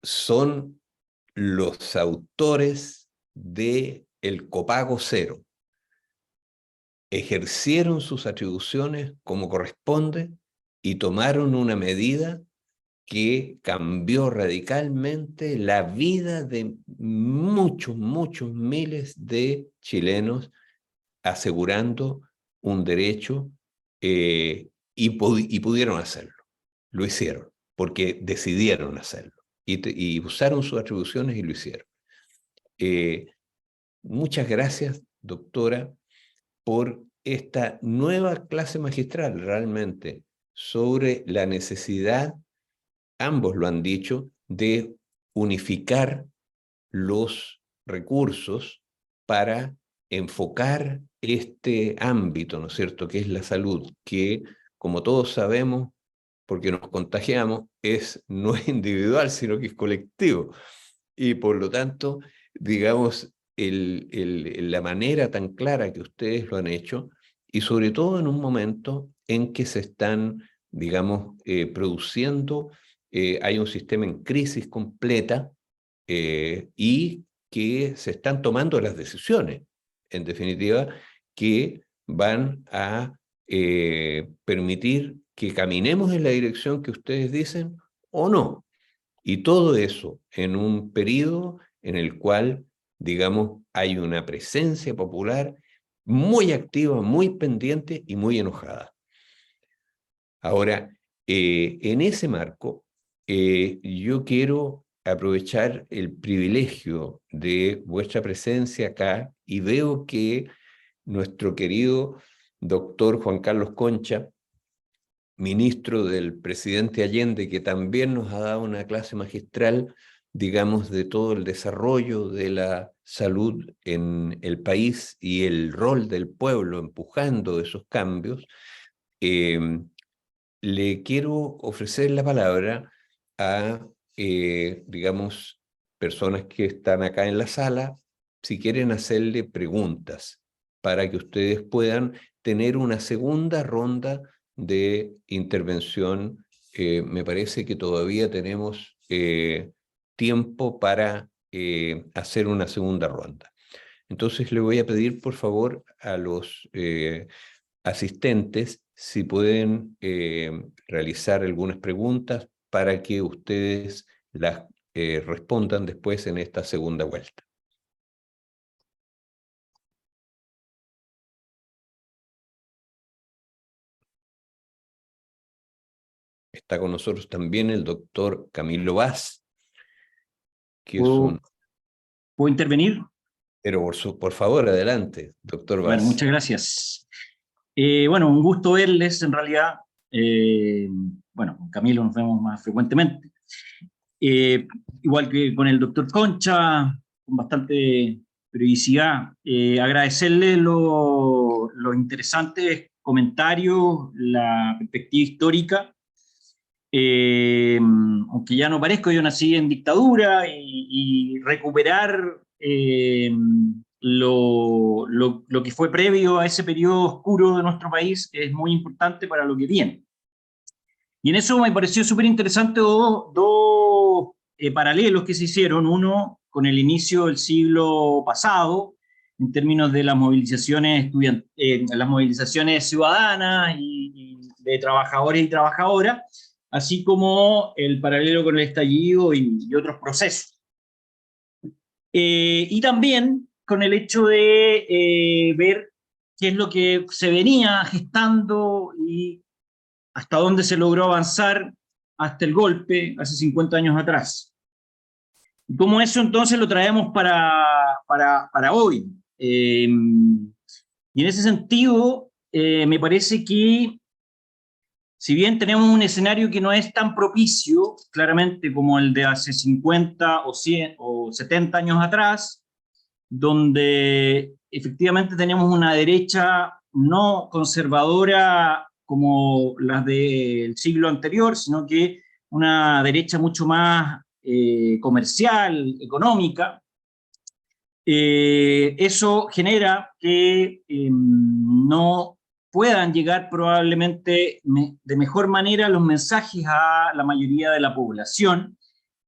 son los autores de el copago cero. Ejercieron sus atribuciones como corresponde y tomaron una medida que cambió radicalmente la vida de muchos, muchos miles de chilenos, asegurando un derecho y pudieron hacerlo. Lo hicieron, porque decidieron hacerlo y usaron sus atribuciones y lo hicieron. Muchas gracias, doctora, por esta nueva clase magistral realmente sobre la necesidad, ambos lo han dicho, de unificar los recursos para enfocar este ámbito, ¿no es cierto?, que es la salud, que, como todos sabemos, porque nos contagiamos, no es individual, sino que es colectivo. Y por lo tanto, digamos, la manera tan clara que ustedes lo han hecho, y sobre todo en un momento en que se están, digamos, produciendo, hay un sistema en crisis completa, y que se están tomando las decisiones, en definitiva, que van a permitir que caminemos en la dirección que ustedes dicen o no. Y todo eso en un periodo en el cual, digamos, hay una presencia popular muy activa, muy pendiente y muy enojada. Ahora, en ese marco, yo quiero aprovechar el privilegio de vuestra presencia acá y veo que nuestro querido doctor Juan Carlos Concha, ministro del presidente Allende, que también nos ha dado una clase magistral, digamos, de todo el desarrollo de la salud en el país y el rol del pueblo empujando esos cambios, le quiero ofrecer la palabra a, digamos, personas que están acá en la sala, si quieren hacerle preguntas, para que ustedes puedan tener una segunda ronda de intervención. Me parece que todavía tenemos tiempo para hacer una segunda ronda. Entonces le voy a pedir, por favor, a los asistentes si pueden realizar algunas preguntas para que ustedes las respondan después en esta segunda vuelta. Está con nosotros también el doctor Camilo Vaz, que es un... ¿Puedo intervenir? Pero por favor, adelante, doctor Vaz. Bueno, muchas gracias. Bueno, un gusto verles en realidad. Bueno, con Camilo nos vemos más frecuentemente. Igual que con el doctor Concha, con bastante periodicidad. Agradecerle los interesantes comentarios, la perspectiva histórica. Aunque ya no parezco, yo nací en dictadura y recuperar lo que fue previo a ese periodo oscuro de nuestro país es muy importante para lo que viene. Y en eso me pareció súper interesante dos paralelos que se hicieron, uno con el inicio del siglo pasado, en términos de las movilizaciones, las movilizaciones ciudadanas y de trabajadores y trabajadoras, así como el paralelo con el estallido y otros procesos. Y también con el hecho de ver qué es lo que se venía gestando y hasta dónde se logró avanzar hasta el golpe hace 50 años atrás. Y cómo eso entonces lo traemos para hoy. Y en ese sentido, me parece que si bien tenemos un escenario que no es tan propicio, claramente como el de hace 50 o 100 o 70 años atrás, donde efectivamente tenemos una derecha no conservadora como las del siglo anterior, sino que una derecha mucho más comercial, económica. Eso genera que no puedan llegar probablemente de mejor manera los mensajes a la mayoría de la población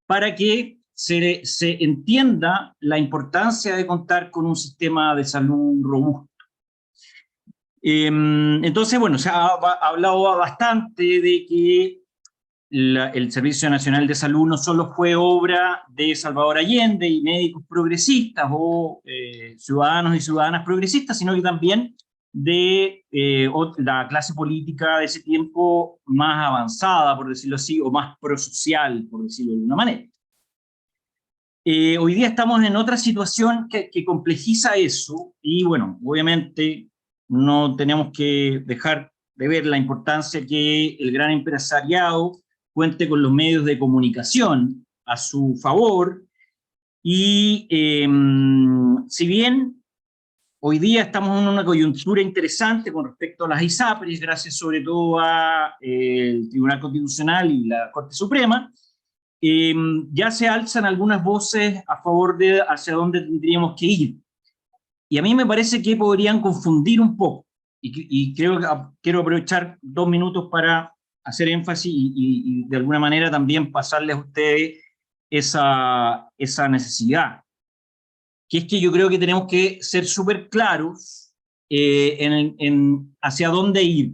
para que se entienda la importancia de contar con un sistema de salud robusto. Entonces, bueno, se ha hablado bastante de que el Servicio Nacional de Salud no solo fue obra de Salvador Allende y médicos progresistas o ciudadanos y ciudadanas progresistas, sino que también de la clase política de ese tiempo más avanzada, por decirlo así, o más prosocial, por decirlo de alguna manera. Hoy día estamos en otra situación que complejiza eso, y bueno, obviamente no tenemos que dejar de ver la importancia que el gran empresariado cuente con los medios de comunicación a su favor, y si bien hoy día estamos en una coyuntura interesante con respecto a las ISAPRES, gracias sobre todo al Tribunal Constitucional y la Corte Suprema, ya se alzan algunas voces a favor de hacia dónde tendríamos que ir. Y a mí me parece que podrían confundir un poco, y creo que quiero aprovechar 2 minutos para hacer énfasis y de alguna manera también pasarles a ustedes esa necesidad, que es que yo creo que tenemos que ser súper claros en hacia dónde ir,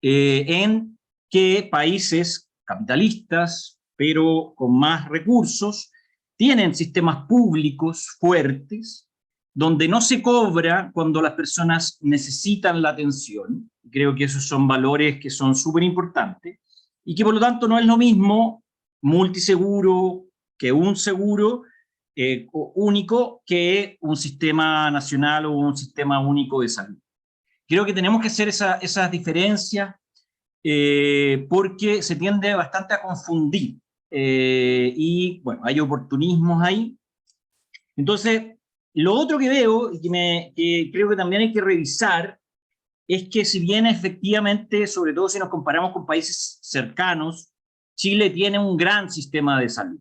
en qué países capitalistas, pero con más recursos, tienen sistemas públicos fuertes, donde no se cobra cuando las personas necesitan la atención. Creo que esos son valores que son súper importantes, y que por lo tanto no es lo mismo multiseguro que un seguro único que un sistema nacional o un sistema único de salud. Creo que tenemos que hacer esas diferencias porque se tiende bastante a confundir y bueno, hay oportunismos ahí. Entonces, lo otro que veo y que creo que también hay que revisar es que si bien efectivamente, sobre todo si nos comparamos con países cercanos, Chile tiene un gran sistema de salud,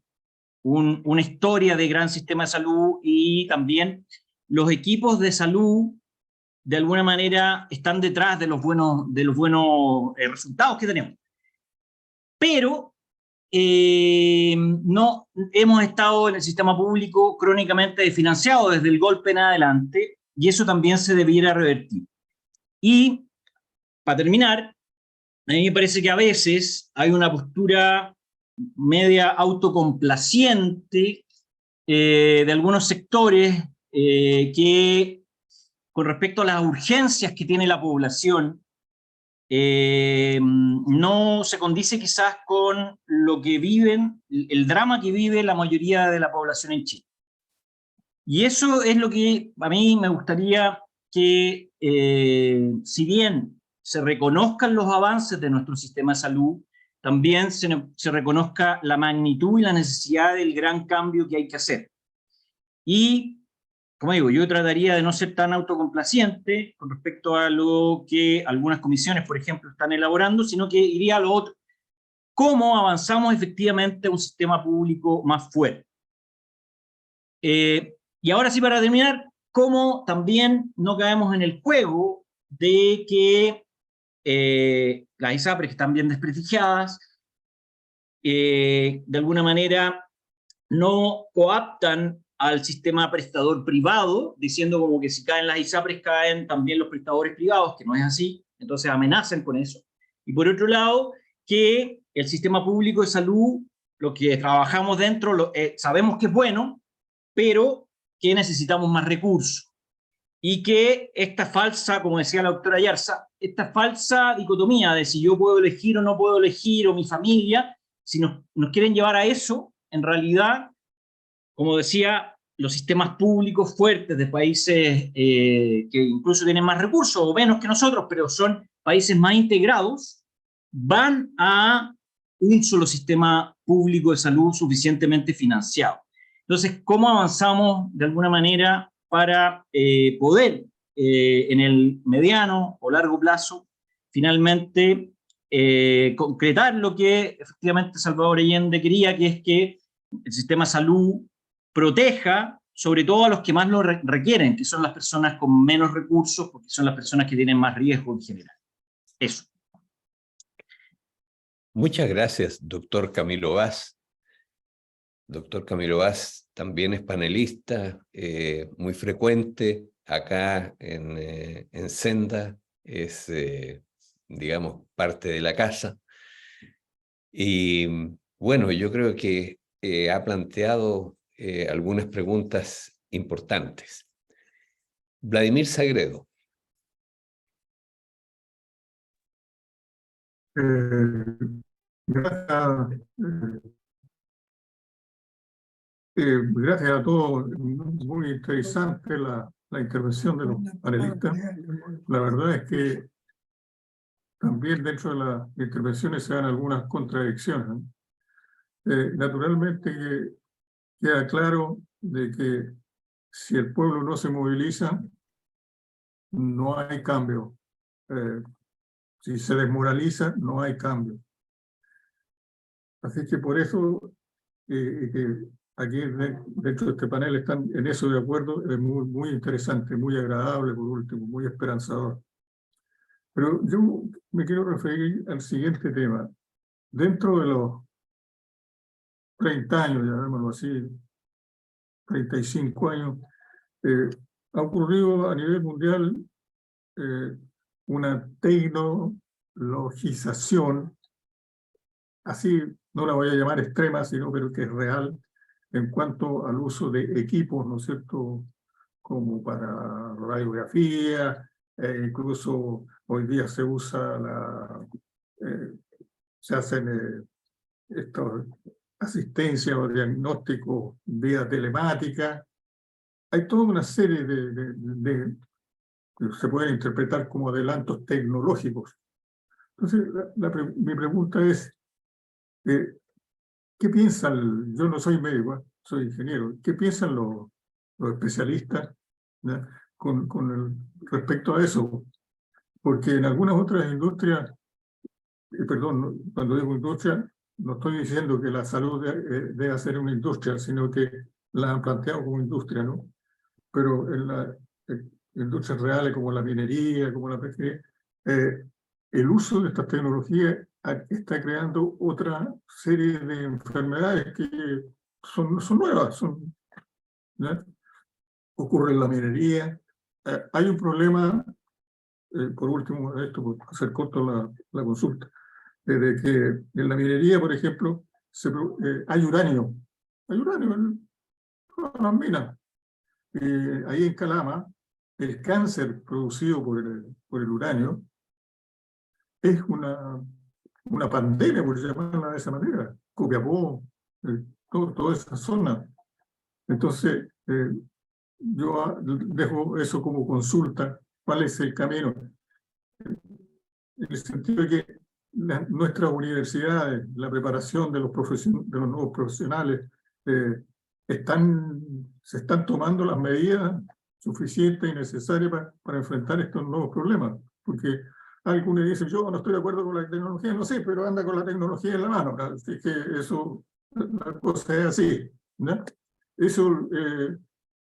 una historia de gran sistema de salud, y también los equipos de salud de alguna manera están detrás de los buenos resultados que tenemos. Pero no hemos estado en el sistema público crónicamente desfinanciado desde el golpe en adelante, y eso también se debiera revertir. Y para terminar, a mí me parece que a veces hay una postura media autocomplaciente de algunos sectores que, con respecto a las urgencias que tiene la población, no se condice quizás con lo que viven, el drama que vive la mayoría de la población en Chile. Y eso es lo que a mí me gustaría que, si bien se reconozcan los avances de nuestro sistema de salud, también se reconozca la magnitud y la necesidad del gran cambio que hay que hacer. Y, como digo, yo trataría de no ser tan autocomplaciente con respecto a lo que algunas comisiones, por ejemplo, están elaborando, sino que iría a lo otro. ¿Cómo avanzamos efectivamente a un sistema público más fuerte? Y ahora sí, para terminar, cómo también no caemos en el juego de que las ISAPRES, que están bien desprestigiadas, de alguna manera no coaptan al sistema prestador privado, diciendo como que si caen las ISAPRES caen también los prestadores privados, que no es así, entonces amenazan con eso. Y por otro lado, que el sistema público de salud, lo que trabajamos dentro, sabemos que es bueno, pero que necesitamos más recursos. Y que esta falsa, como decía la doctora Yarza, esta falsa dicotomía de si yo puedo elegir o no puedo elegir, o mi familia, si nos quieren llevar a eso, en realidad, como decía, los sistemas públicos fuertes de países que incluso tienen más recursos o menos que nosotros, pero son países más integrados, van a un solo sistema público de salud suficientemente financiado. Entonces, ¿cómo avanzamos de alguna manera para poder en el mediano o largo plazo finalmente concretar lo que efectivamente Salvador Allende quería, que es que el sistema de salud proteja sobre todo a los que más lo requieren, que son las personas con menos recursos, porque son las personas que tienen más riesgo en general? Eso. Muchas gracias, doctor Camilo Vaz. Doctor Camilo Vaz también es panelista, muy frecuente acá en Senda, es, digamos, parte de la casa. Y bueno, yo creo que ha planteado algunas preguntas importantes. Vladimir Sagredo. Gracias, gracias a todos. Muy interesante la intervención de los panelistas. La verdad es que también dentro de las intervenciones se dan algunas contradicciones. Naturalmente que queda claro de que si el pueblo no se moviliza, no hay cambio. Si se desmoraliza, no hay cambio. Así que por eso aquí dentro de este panel están en eso de acuerdo. Es muy, muy interesante, muy agradable por último, muy esperanzador. Pero yo me quiero referir al siguiente tema. Dentro de los 30 años, llamémoslo así, 35 años, ha ocurrido a nivel mundial una tecnologización, así no la voy a llamar extrema, sino pero que es real en cuanto al uso de equipos, ¿no es cierto?, como para radiografía, incluso hoy día se usa se hacen estos asistencia o diagnóstico vía telemática. Hay toda una serie que se pueden interpretar como adelantos tecnológicos. Entonces, mi pregunta es, ¿qué piensan? Yo no soy médico, soy ingeniero. ¿Qué piensan los especialistas, ¿ya?, respecto a eso? Porque en algunas otras industrias, perdón, cuando digo industria, no estoy diciendo que la salud debe ser una industria, sino que la han planteado como industria, ¿no? Pero en las industrias reales como la minería, como la pesquería, el uso de estas tecnologías está creando otra serie de enfermedades que son nuevas, ¿ya? Ocurre en la minería. Hay un problema, por último, esto por hacer corto la consulta, de que en la minería, por ejemplo, hay uranio. Hay uranio en todas las minas. Ahí en Calama, el cáncer producido por el uranio es una pandemia, por llamarla de esa manera. Copiapó, toda esa zona. Entonces, yo dejo eso como consulta. ¿Cuál es el camino? En el sentido de que nuestras universidades, la preparación de los nuevos profesionales, se están tomando las medidas suficientes y necesarias para enfrentar estos nuevos problemas. Porque algunos dicen, yo no estoy de acuerdo con la tecnología, no sé, pero anda con la tecnología en la mano. Así que eso, la cosa es así, ¿no? Eso,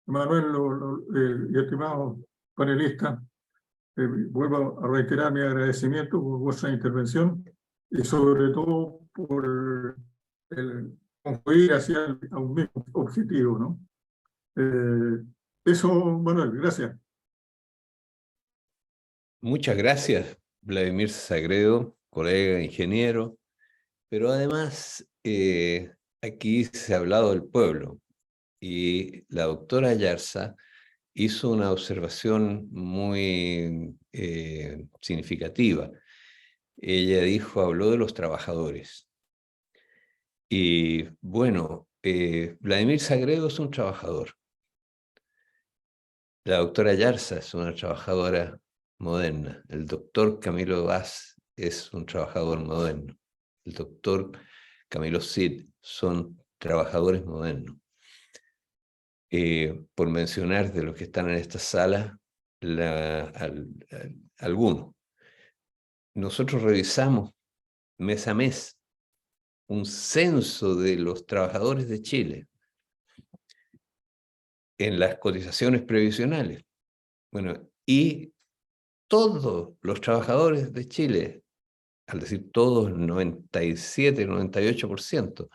Manuel y estimados panelistas, vuelvo a reiterar mi agradecimiento por vuestra intervención y sobre todo por el concluir hacia un mismo objetivo, ¿no? Eso, Manuel, gracias. Muchas gracias, Vladimir Sagredo, colega ingeniero, pero además aquí se ha hablado del pueblo y la doctora Ayarza hizo una observación muy significativa. Ella habló de los trabajadores. Y bueno, Vladimir Sagredo es un trabajador. La doctora Ayarza es una trabajadora moderna. El doctor Camilo Vaz es un trabajador moderno. El doctor Camilo Cid son trabajadores modernos. Por mencionar de los que están en esta sala, algunos. Nosotros revisamos mes a mes un censo de los trabajadores de Chile en las cotizaciones previsionales. Bueno, y todos los trabajadores de Chile, al decir todos, 97, 98%,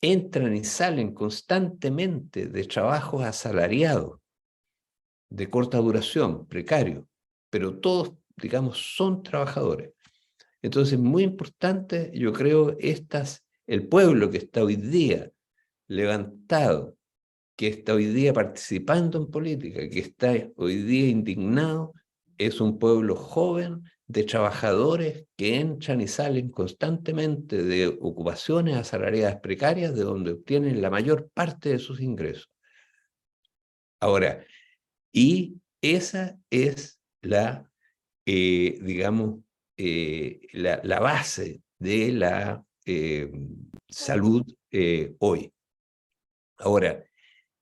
entran y salen constantemente de trabajos asalariados, de corta duración, precarios, pero todos, digamos, son trabajadores. Entonces, muy importante, yo creo, el pueblo que está hoy día levantado, que está hoy día participando en política, que está hoy día indignado, es un pueblo joven de trabajadores que entran y salen constantemente de ocupaciones asalariadas precarias, de donde obtienen la mayor parte de sus ingresos. Ahora, y esa es la base de la salud hoy. Ahora,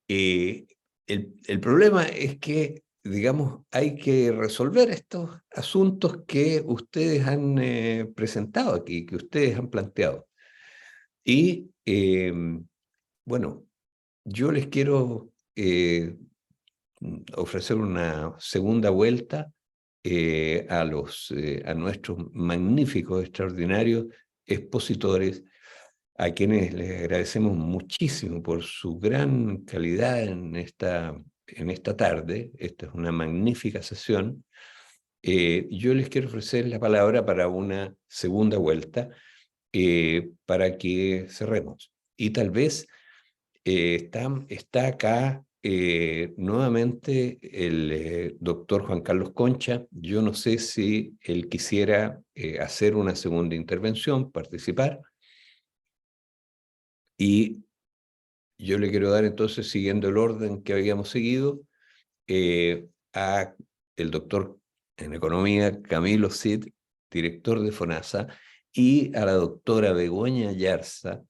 el problema es que, digamos, hay que resolver estos asuntos que ustedes han presentado aquí, que ustedes han planteado. Y, bueno, yo les quiero ofrecer una segunda vuelta a nuestros magníficos, extraordinarios expositores, a quienes les agradecemos muchísimo por su gran calidad en esta tarde. Esta es una magnífica sesión. Yo les quiero ofrecer la palabra para una segunda vuelta, para que cerremos. Y tal vez está acá nuevamente el doctor Juan Carlos Concha. Yo no sé si él quisiera hacer una segunda intervención, participar. Y yo le quiero dar entonces, siguiendo el orden que habíamos seguido, a el doctor en Economía, Camilo Cid, director de FONASA, y a la doctora Begoña Yarza,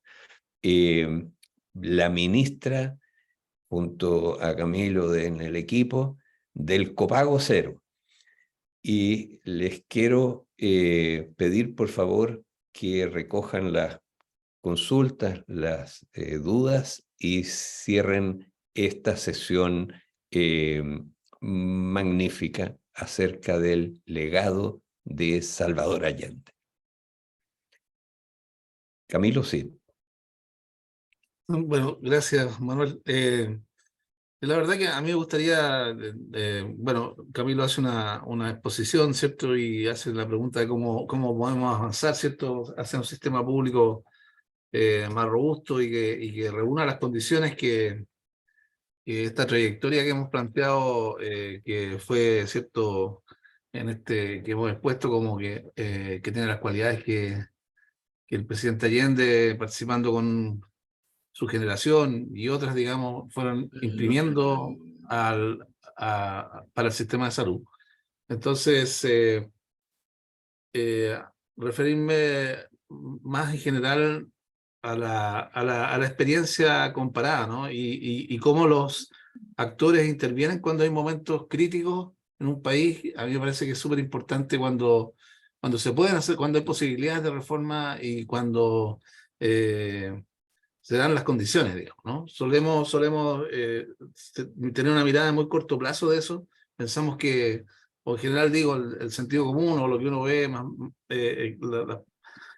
la ministra, junto a Camilo en el equipo, del copago cero. Y les quiero pedir, por favor, que recojan las consultas, las dudas, y cierren esta sesión magnífica acerca del legado de Salvador Allende. Camilo, sí. Bueno, gracias, Manuel. La verdad que a mí me gustaría, bueno, Camilo hace una exposición, ¿cierto? Y hace la pregunta de cómo podemos avanzar, ¿cierto? Hacia un sistema público más robusto y que reúna las condiciones que esta trayectoria que hemos planteado, que fue, ¿cierto? Que hemos expuesto como que tiene las cualidades que el presidente Allende, participando con su generación y otras, digamos, fueron imprimiendo para el sistema de salud. Entonces, referirme más en general a la experiencia comparada, ¿no? Y cómo los actores intervienen cuando hay momentos críticos en un país. A mí me parece que es súper importante cuando se pueden hacer, cuando hay posibilidades de reforma y cuando se dan las condiciones, digamos, ¿no? Solemos tener una mirada a muy corto plazo de eso. Pensamos que, o en general digo, el sentido común o lo que uno ve,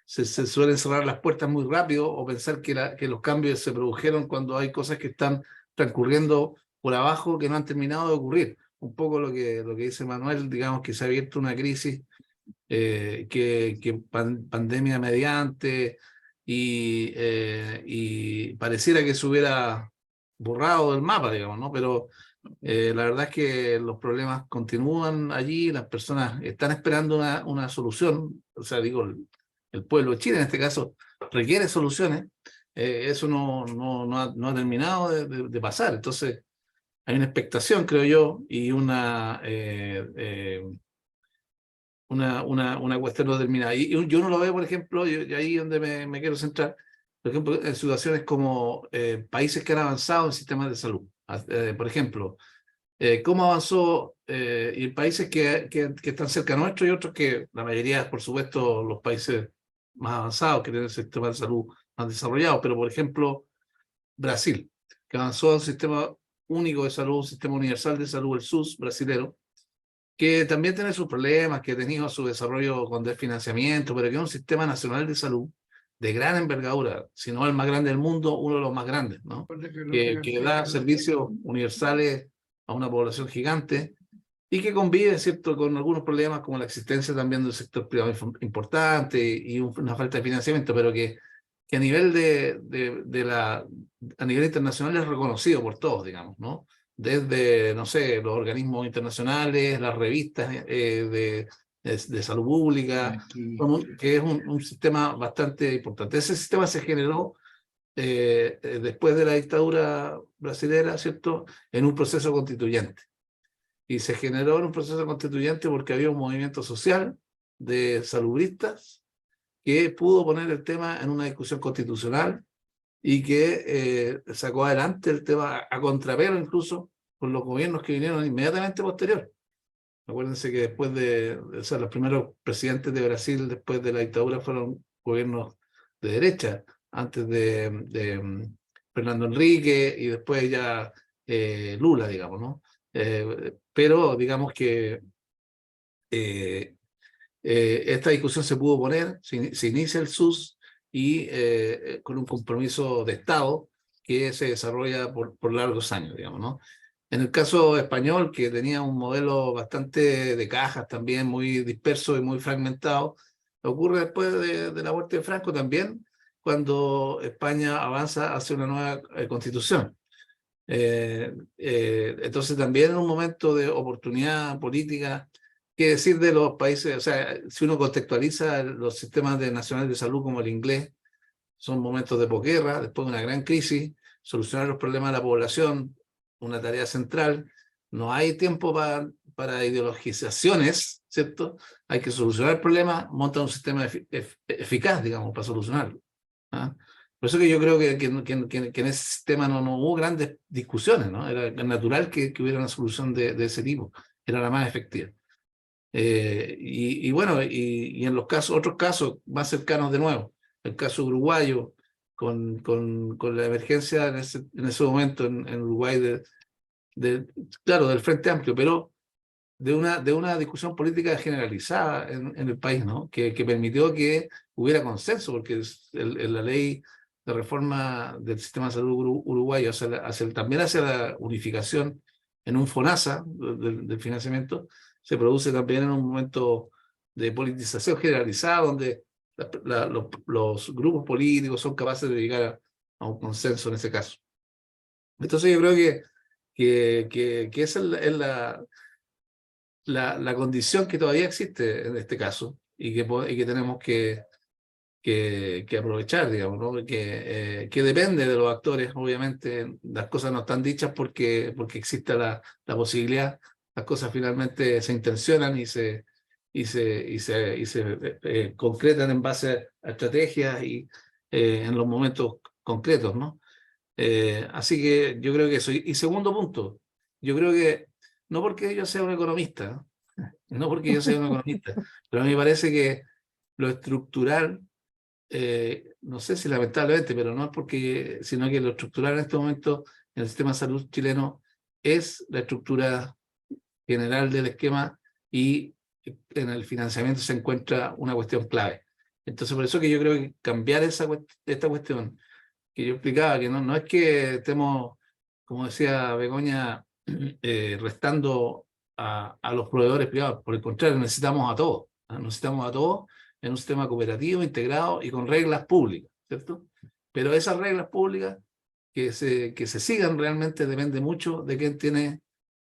se suelen cerrar las puertas muy rápido, o pensar que los cambios se produjeron cuando hay cosas que están transcurriendo por abajo que no han terminado de ocurrir. Un poco lo que dice Manuel, digamos que se ha abierto una crisis pandemia mediante, y pareciera que se hubiera borrado del mapa, digamos, ¿no? Pero la verdad es que los problemas continúan allí, las personas están esperando una solución. O sea, digo, el pueblo de Chile en este caso requiere soluciones. Eso no ha terminado de pasar. Entonces hay una expectación, creo yo, y una cuestión no terminada. Y yo no lo veo, por ejemplo, y ahí donde me quiero centrar, por ejemplo, en situaciones como países que han avanzado en sistemas de salud. Por ejemplo, cómo avanzó, y países que están cerca nuestro, y otros que la mayoría, por supuesto, los países más avanzados que tienen el sistema de salud más desarrollado, pero por ejemplo, Brasil, que avanzó a un sistema único de salud, un sistema universal de salud, el SUS brasilero, que también tiene sus problemas, que ha tenido su desarrollo con desfinanciamiento, pero que es un sistema nacional de salud de gran envergadura, si no el más grande del mundo, uno de los más grandes, ¿no? Que da servicios universales a una población gigante y que convive, ¿cierto?, con algunos problemas como la existencia también del sector privado importante y una falta de financiamiento, pero que a nivel a nivel internacional es reconocido por todos, digamos, ¿no? Desde, no sé, los organismos internacionales, las revistas de salud pública, que es un sistema bastante importante. Ese sistema se generó después de la dictadura brasilera, ¿cierto?, en un proceso constituyente. Y se generó en un proceso constituyente porque había un movimiento social de salubristas que pudo poner el tema en una discusión constitucional y que sacó adelante el tema a contrapelo incluso con los gobiernos que vinieron inmediatamente posterior. Acuérdense que después o sea, los primeros presidentes de Brasil después de la dictadura fueron gobiernos de derecha, antes de Fernando Henrique y después ya Lula, digamos, ¿no? Pero digamos que esta discusión se pudo poner, se inicia el SUS y con un compromiso de Estado que se desarrolla por largos años, digamos, ¿no? En el caso español, que tenía un modelo bastante de cajas también, muy disperso y muy fragmentado, ocurre después de la muerte de Franco también, cuando España avanza hacia una nueva constitución. Entonces también en un momento de oportunidad política, qué decir de los países, o sea, si uno contextualiza los sistemas nacionales de salud como el inglés, son momentos de posguerra, después de una gran crisis, solucionar los problemas de la población, una tarea central, no hay tiempo para ideologizaciones, ¿cierto? Hay que solucionar el problema, monta un sistema eficaz, digamos, para solucionarlo. ¿Ah? Por eso que yo creo que en ese sistema no hubo grandes discusiones, ¿no? Era natural que hubiera una solución de ese tipo, era la más efectiva. Y bueno, y en los casos, otros casos más cercanos de nuevo, el caso uruguayo, con la emergencia en ese momento en Uruguay claro, del Frente Amplio, pero de una discusión política generalizada en el país, ¿no? Que permitió que hubiera consenso, porque la ley de reforma del sistema de salud uruguayo también hacia la unificación en un FONASA del financiamiento, se produce también en un momento de politización generalizada, donde los grupos políticos son capaces de llegar a un consenso en ese caso. Entonces yo creo que esa es la condición que todavía existe en este caso y que tenemos que aprovechar, digamos, ¿no? Que depende de los actores, obviamente. Las cosas no están dichas porque existe la posibilidad, las cosas finalmente se intencionan y se concretan en base a estrategias y en los momentos concretos, ¿no? Así que yo creo que eso. Y segundo punto, yo creo que no porque yo sea un economista, no porque yo sea un economista, pero a mí me parece que lo estructural, no sé si lamentablemente, pero no es porque, sino que lo estructural en este momento en el sistema de salud chileno es la estructura general del esquema y en el financiamiento se encuentra una cuestión clave. Entonces, por eso que yo creo que cambiar esta cuestión que yo explicaba, que no es que estemos, como decía Begoña, restando a los proveedores privados, por el contrario, necesitamos a todos, ¿no? Necesitamos a todos en un sistema cooperativo, integrado y con reglas públicas, ¿cierto? Pero esas reglas públicas que se sigan realmente depende mucho de quién tiene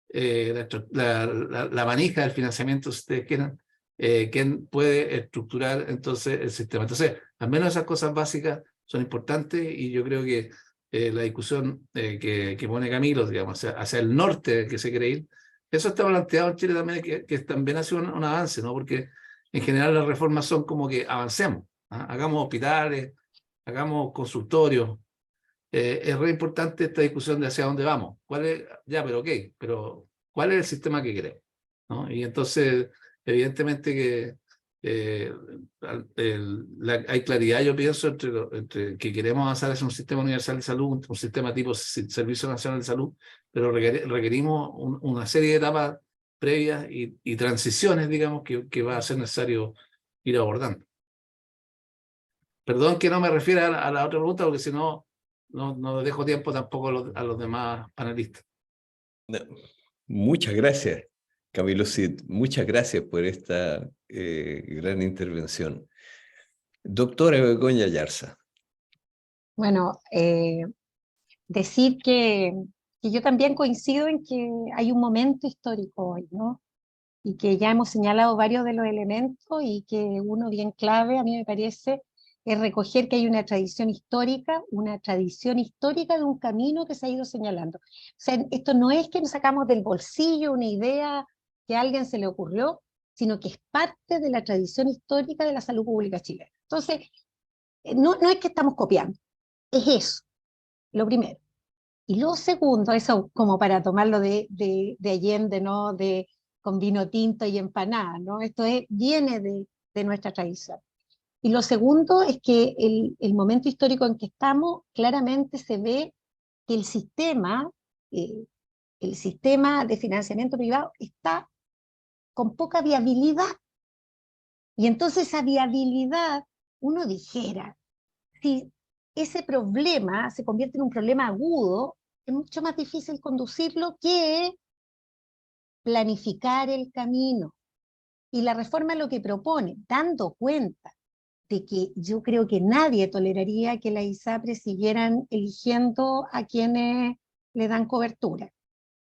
la manija del financiamiento, si ustedes quieran, quién puede estructurar entonces el sistema. Entonces, al menos esas cosas básicas son importantes y yo creo que la discusión que pone Camilo, digamos, hacia el norte que se quiere ir, eso está planteado en Chile también, que también ha sido un avance, ¿no? Porque en general las reformas son como que avancemos, ¿ah? Hagamos hospitales, hagamos consultorios. Es re importante esta discusión de hacia dónde vamos. Pero ok, pero ¿cuál es el sistema que queremos? ¿No? Y entonces, evidentemente que hay claridad, yo pienso, entre que queremos avanzar hacia un sistema universal de salud, un sistema tipo Servicio Nacional de Salud, pero requerimos una serie de etapas previas y transiciones, digamos, que va a ser necesario ir abordando. Perdón que no me refiera a la otra pregunta, porque si no, no dejo tiempo tampoco a los demás panelistas. No. Muchas gracias, Camilo Cid. Muchas gracias por esta gran intervención. Doctora Begoña Yarza. Bueno, decir que yo también coincido en que hay un momento histórico hoy, ¿no? Y que ya hemos señalado varios de los elementos y que uno bien clave, a mí me parece, es recoger que hay una tradición histórica de un camino que se ha ido señalando. O sea, esto no es que nos sacamos del bolsillo una idea que a alguien se le ocurrió, sino que es parte de la tradición histórica de la salud pública chilena. Entonces, no es que estamos copiando, es eso, lo primero. Y lo segundo, eso como para tomarlo de Allende, ¿no? Con vino tinto y empanada, ¿no? Esto viene de nuestra tradición. Y lo segundo es que el momento histórico en que estamos, claramente se ve que el sistema de financiamiento privado está con poca viabilidad. Y entonces esa viabilidad, uno dijera, si ese problema se convierte en un problema agudo, es mucho más difícil conducirlo que planificar el camino. Y la reforma lo que propone, dando cuenta de que yo creo que nadie toleraría que las ISAPRES siguieran eligiendo a quienes le dan cobertura,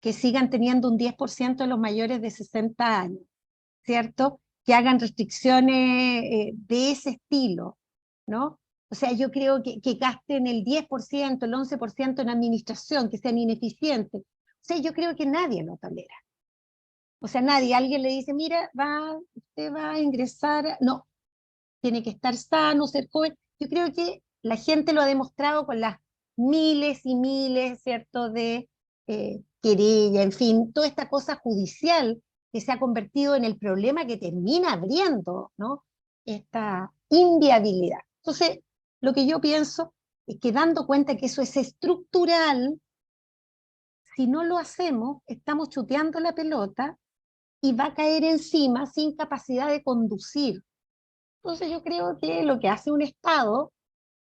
que sigan teniendo un 10% de los mayores de 60 años, ¿cierto? Que hagan restricciones de ese estilo, ¿no? O sea, yo creo que gasten el 10%, el 11% en administración, que sean ineficientes. O sea, yo creo que nadie lo tolera. O sea, nadie, alguien le dice, mira, usted va a ingresar, no, tiene que estar sano, ser joven. Yo creo que la gente lo ha demostrado con las miles y miles, ¿cierto?, de querella, en fin, toda esta cosa judicial que se ha convertido en el problema que termina abriendo, ¿no?, esta inviabilidad. Entonces, lo que yo pienso es que dando cuenta que eso es estructural, si no lo hacemos, estamos chuteando la pelota y va a caer encima sin capacidad de conducir. Entonces yo creo que lo que hace un Estado,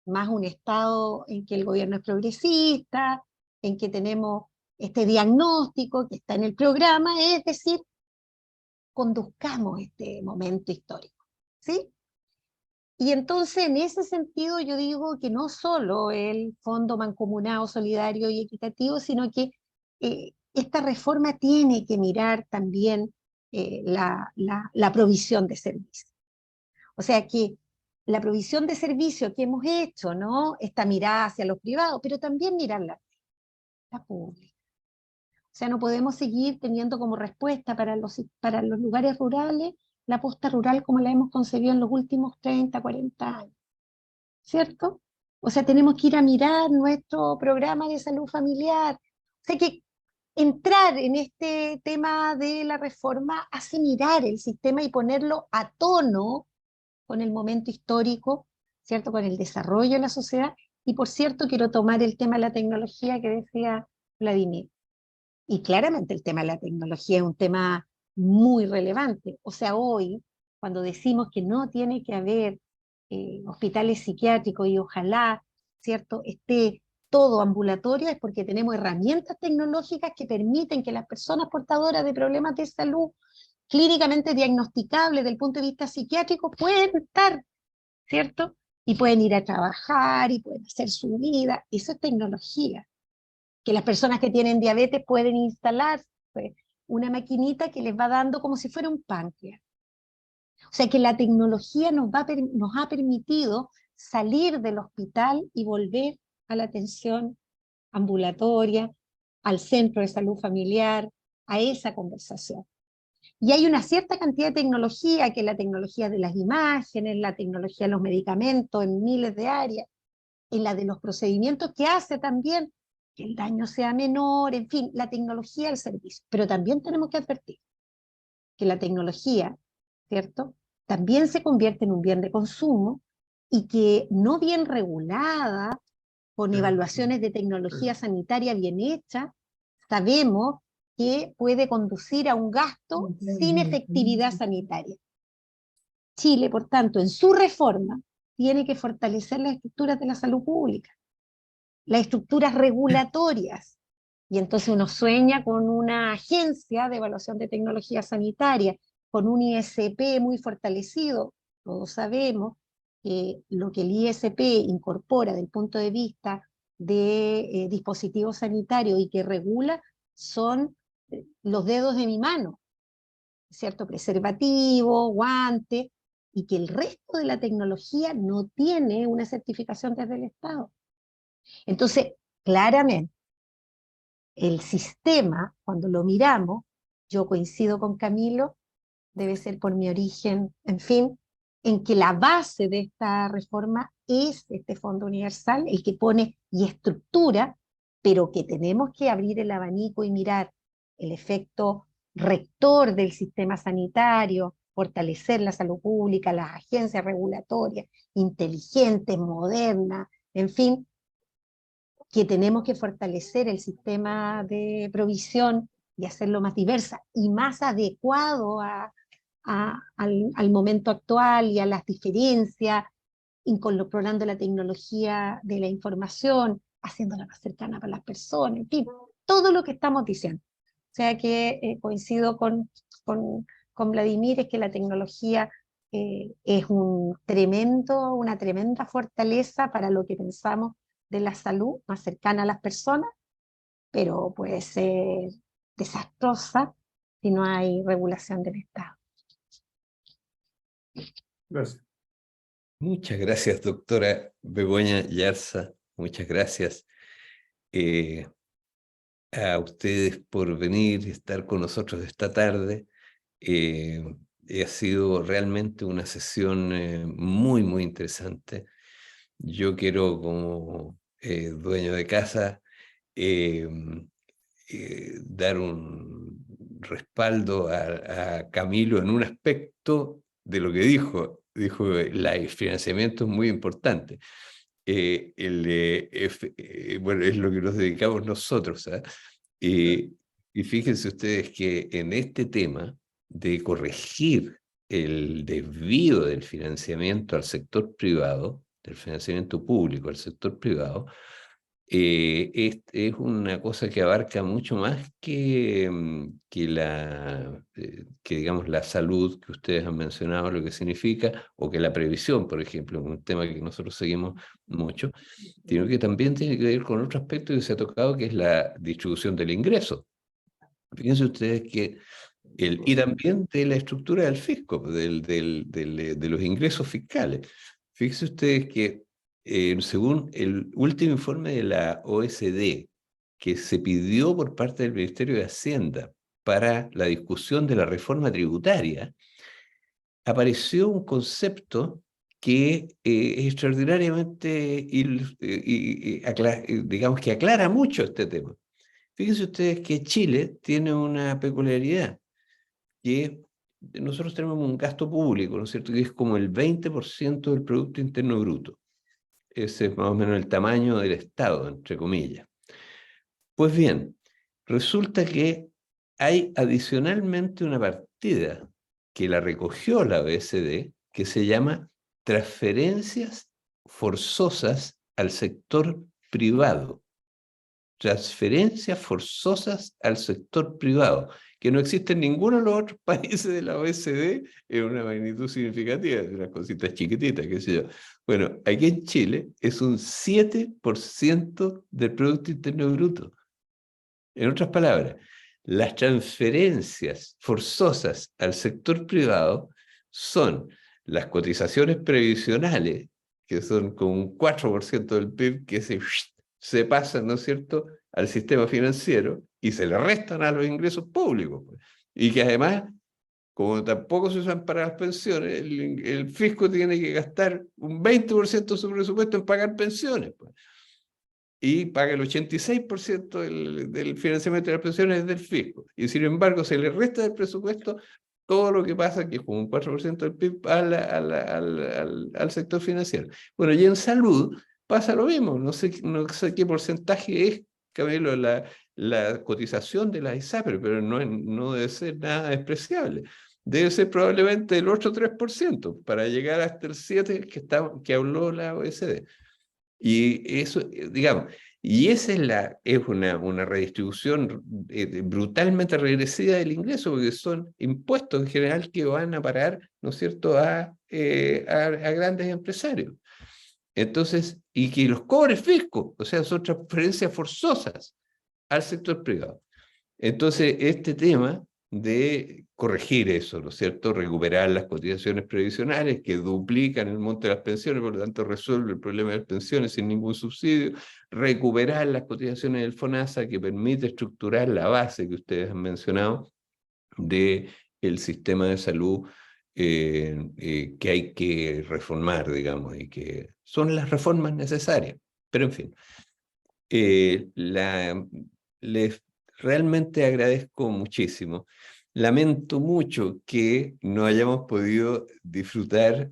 más un Estado en que el gobierno es progresista, en que tenemos este diagnóstico que está en el programa, es decir, conduzcamos este momento histórico, ¿sí? Y entonces en ese sentido yo digo que no solo el Fondo Mancomunado Solidario y Equitativo, sino que esta reforma tiene que mirar también la provisión de servicios. O sea que la provisión de servicios que hemos hecho, ¿no?, esta mirada hacia los privados, pero también mirar la pública. O sea, no podemos seguir teniendo como respuesta para los lugares rurales la posta rural como la hemos concebido en los últimos 30, 40 años, ¿cierto? O sea, tenemos que ir a mirar nuestro programa de salud familiar. O sea que entrar en este tema de la reforma hace mirar el sistema y ponerlo a tono con el momento histórico, ¿cierto?, con el desarrollo de la sociedad. Y por cierto, quiero tomar el tema de la tecnología que decía Vladimir. Y claramente el tema de la tecnología es un tema muy relevante. O sea, hoy, cuando decimos que no tiene que haber hospitales psiquiátricos y ojalá, ¿cierto?, esté todo ambulatorio, es porque tenemos herramientas tecnológicas que permiten que las personas portadoras de problemas de salud clínicamente diagnosticables desde el punto de vista psiquiátrico pueden estar, ¿cierto? Y pueden ir a trabajar y pueden hacer su vida. Eso es tecnología. Que las personas que tienen diabetes pueden instalar una maquinita que les va dando como si fuera un páncreas. O sea que la tecnología nos ha permitido salir del hospital y volver a la atención ambulatoria, al centro de salud familiar, a esa conversación. Y hay una cierta cantidad de tecnología, que es la tecnología de las imágenes, la tecnología de los medicamentos en miles de áreas, en la de los procedimientos, que hace también que el daño sea menor, en fin, la tecnología al servicio. Pero también tenemos que advertir que la tecnología, ¿cierto?, también se convierte en un bien de consumo y que no bien regulada, con evaluaciones de tecnología sanitaria bien hechas, sabemos que puede conducir a un gasto sin efectividad sanitaria. Chile, por tanto, en su reforma, tiene que fortalecer las estructuras de la salud pública, las estructuras regulatorias. Y entonces uno sueña con una agencia de evaluación de tecnología sanitaria, con un ISP muy fortalecido. Todos sabemos que lo que el ISP incorpora desde el punto de vista de dispositivos sanitarios y que regula son los dedos de mi mano, ¿cierto? Preservativo, guante, y que el resto de la tecnología no tiene una certificación desde el Estado. Entonces, claramente, el sistema, cuando lo miramos, yo coincido con Camilo, debe ser por mi origen, en fin, en que la base de esta reforma es este Fondo Universal, el que pone y estructura, pero que tenemos que abrir el abanico y mirar el efecto rector del sistema sanitario, fortalecer la salud pública, las agencias regulatorias, inteligentes, modernas, en fin, que tenemos que fortalecer el sistema de provisión y hacerlo más diversa y más adecuado al momento actual y a las diferencias incorporando la tecnología de la información, haciéndola más cercana para las personas, en fin, todo lo que estamos diciendo. O sea que coincido con Vladimir, es que la tecnología es una tremenda fortaleza para lo que pensamos de la salud más cercana a las personas, pero puede ser desastrosa si no hay regulación del Estado. Gracias. Muchas gracias, doctora Begoña Yarza. Muchas gracias a ustedes por venir y estar con nosotros esta tarde. Ha sido realmente una sesión muy, muy interesante. Yo quiero, como dueño de casa, dar un respaldo a Camilo en un aspecto de lo que dijo. Dijo que el financiamiento es muy importante. Bueno, es lo que nos dedicamos nosotros. ¿Ah? Y fíjense ustedes que en este tema de corregir el desvío del financiamiento al sector privado, del financiamiento público al sector privado, es una cosa que abarca mucho más que digamos, la salud que ustedes han mencionado, lo que significa, o que la previsión, por ejemplo, un tema que nosotros seguimos mucho, sino que también tiene que ver con otro aspecto que se ha tocado, que es la distribución del ingreso. Fíjense ustedes que y también de la estructura del fisco, de los ingresos fiscales. Fíjense ustedes que según el último informe de la OECD, que se pidió por parte del Ministerio de Hacienda para la discusión de la reforma tributaria, apareció un concepto que es extraordinariamente, digamos que aclara mucho este tema. Fíjense ustedes que Chile tiene una peculiaridad, que nosotros tenemos un gasto público, ¿no es cierto?, que es como el 20% del Producto Interno Bruto. Ese es más o menos el tamaño del Estado, entre comillas. Pues bien, resulta que hay adicionalmente una partida que la recogió la OECD, que se llama transferencias forzosas al sector privado. Transferencias forzosas al sector privado, que no existe en ninguno de los otros países de la OECD en una magnitud significativa, de unas cositas chiquititas, qué sé yo. Bueno, aquí en Chile es un 7% del Producto Interno Bruto. En otras palabras, las transferencias forzosas al sector privado son las cotizaciones previsionales, que son como un 4% del PIB, que se pasan, ¿no es cierto?, al sistema financiero y se le restan a los ingresos públicos. Pues. Y que además, como tampoco se usan para las pensiones, el fisco tiene que gastar un 20% de su presupuesto en pagar pensiones. Pues. Y paga el 86% del financiamiento de las pensiones del fisco. Y sin embargo, se le resta del presupuesto todo lo que pasa, que es como un 4% del PIB, al sector financiero. Bueno, y en salud pasa lo mismo. No sé qué porcentaje es, Camilo, la cotización de la ISAPRE, pero no debe ser nada despreciable. Debe ser probablemente el otro 3%, para llegar hasta el 7% que habló la OECD. Y eso, digamos, y esa es una redistribución brutalmente regresiva del ingreso, porque son impuestos en general que van a parar, ¿no es cierto?, a grandes empresarios. Entonces, y que los cobre fisco, o sea, son transferencias forzosas al sector privado. Entonces, este tema de corregir eso, ¿no es cierto?, recuperar las cotizaciones previsionales que duplican el monto de las pensiones, por lo tanto resuelve el problema de las pensiones sin ningún subsidio, recuperar las cotizaciones del FONASA, que permite estructurar la base que ustedes han mencionado del sistema de salud que hay que reformar, digamos, y que son las reformas necesarias. Pero en fin, les realmente agradezco muchísimo. Lamento mucho que no hayamos podido disfrutar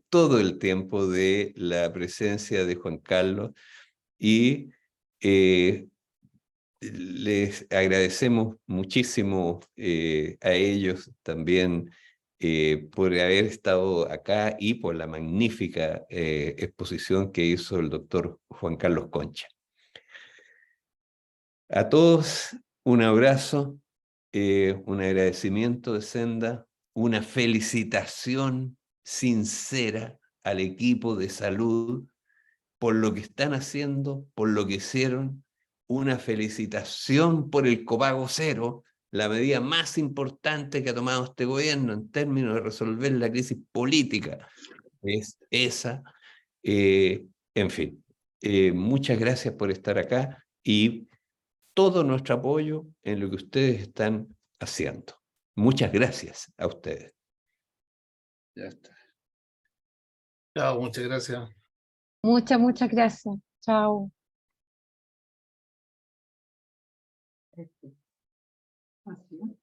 todo el tiempo de la presencia de Juan Carlos y les agradecemos muchísimo a ellos también por haber estado acá y por la magnífica exposición que hizo el doctor Juan Carlos Concha. A todos un abrazo, un agradecimiento de Senda, una felicitación sincera al equipo de salud por lo que están haciendo, por lo que hicieron, una felicitación por el copago cero, la medida más importante que ha tomado este gobierno en términos de resolver la crisis política. Es esa. En fin, muchas gracias por estar acá y todo nuestro apoyo en lo que ustedes están haciendo. Muchas gracias a ustedes. Ya está. Chao, muchas gracias. Muchas gracias. Chao. Así.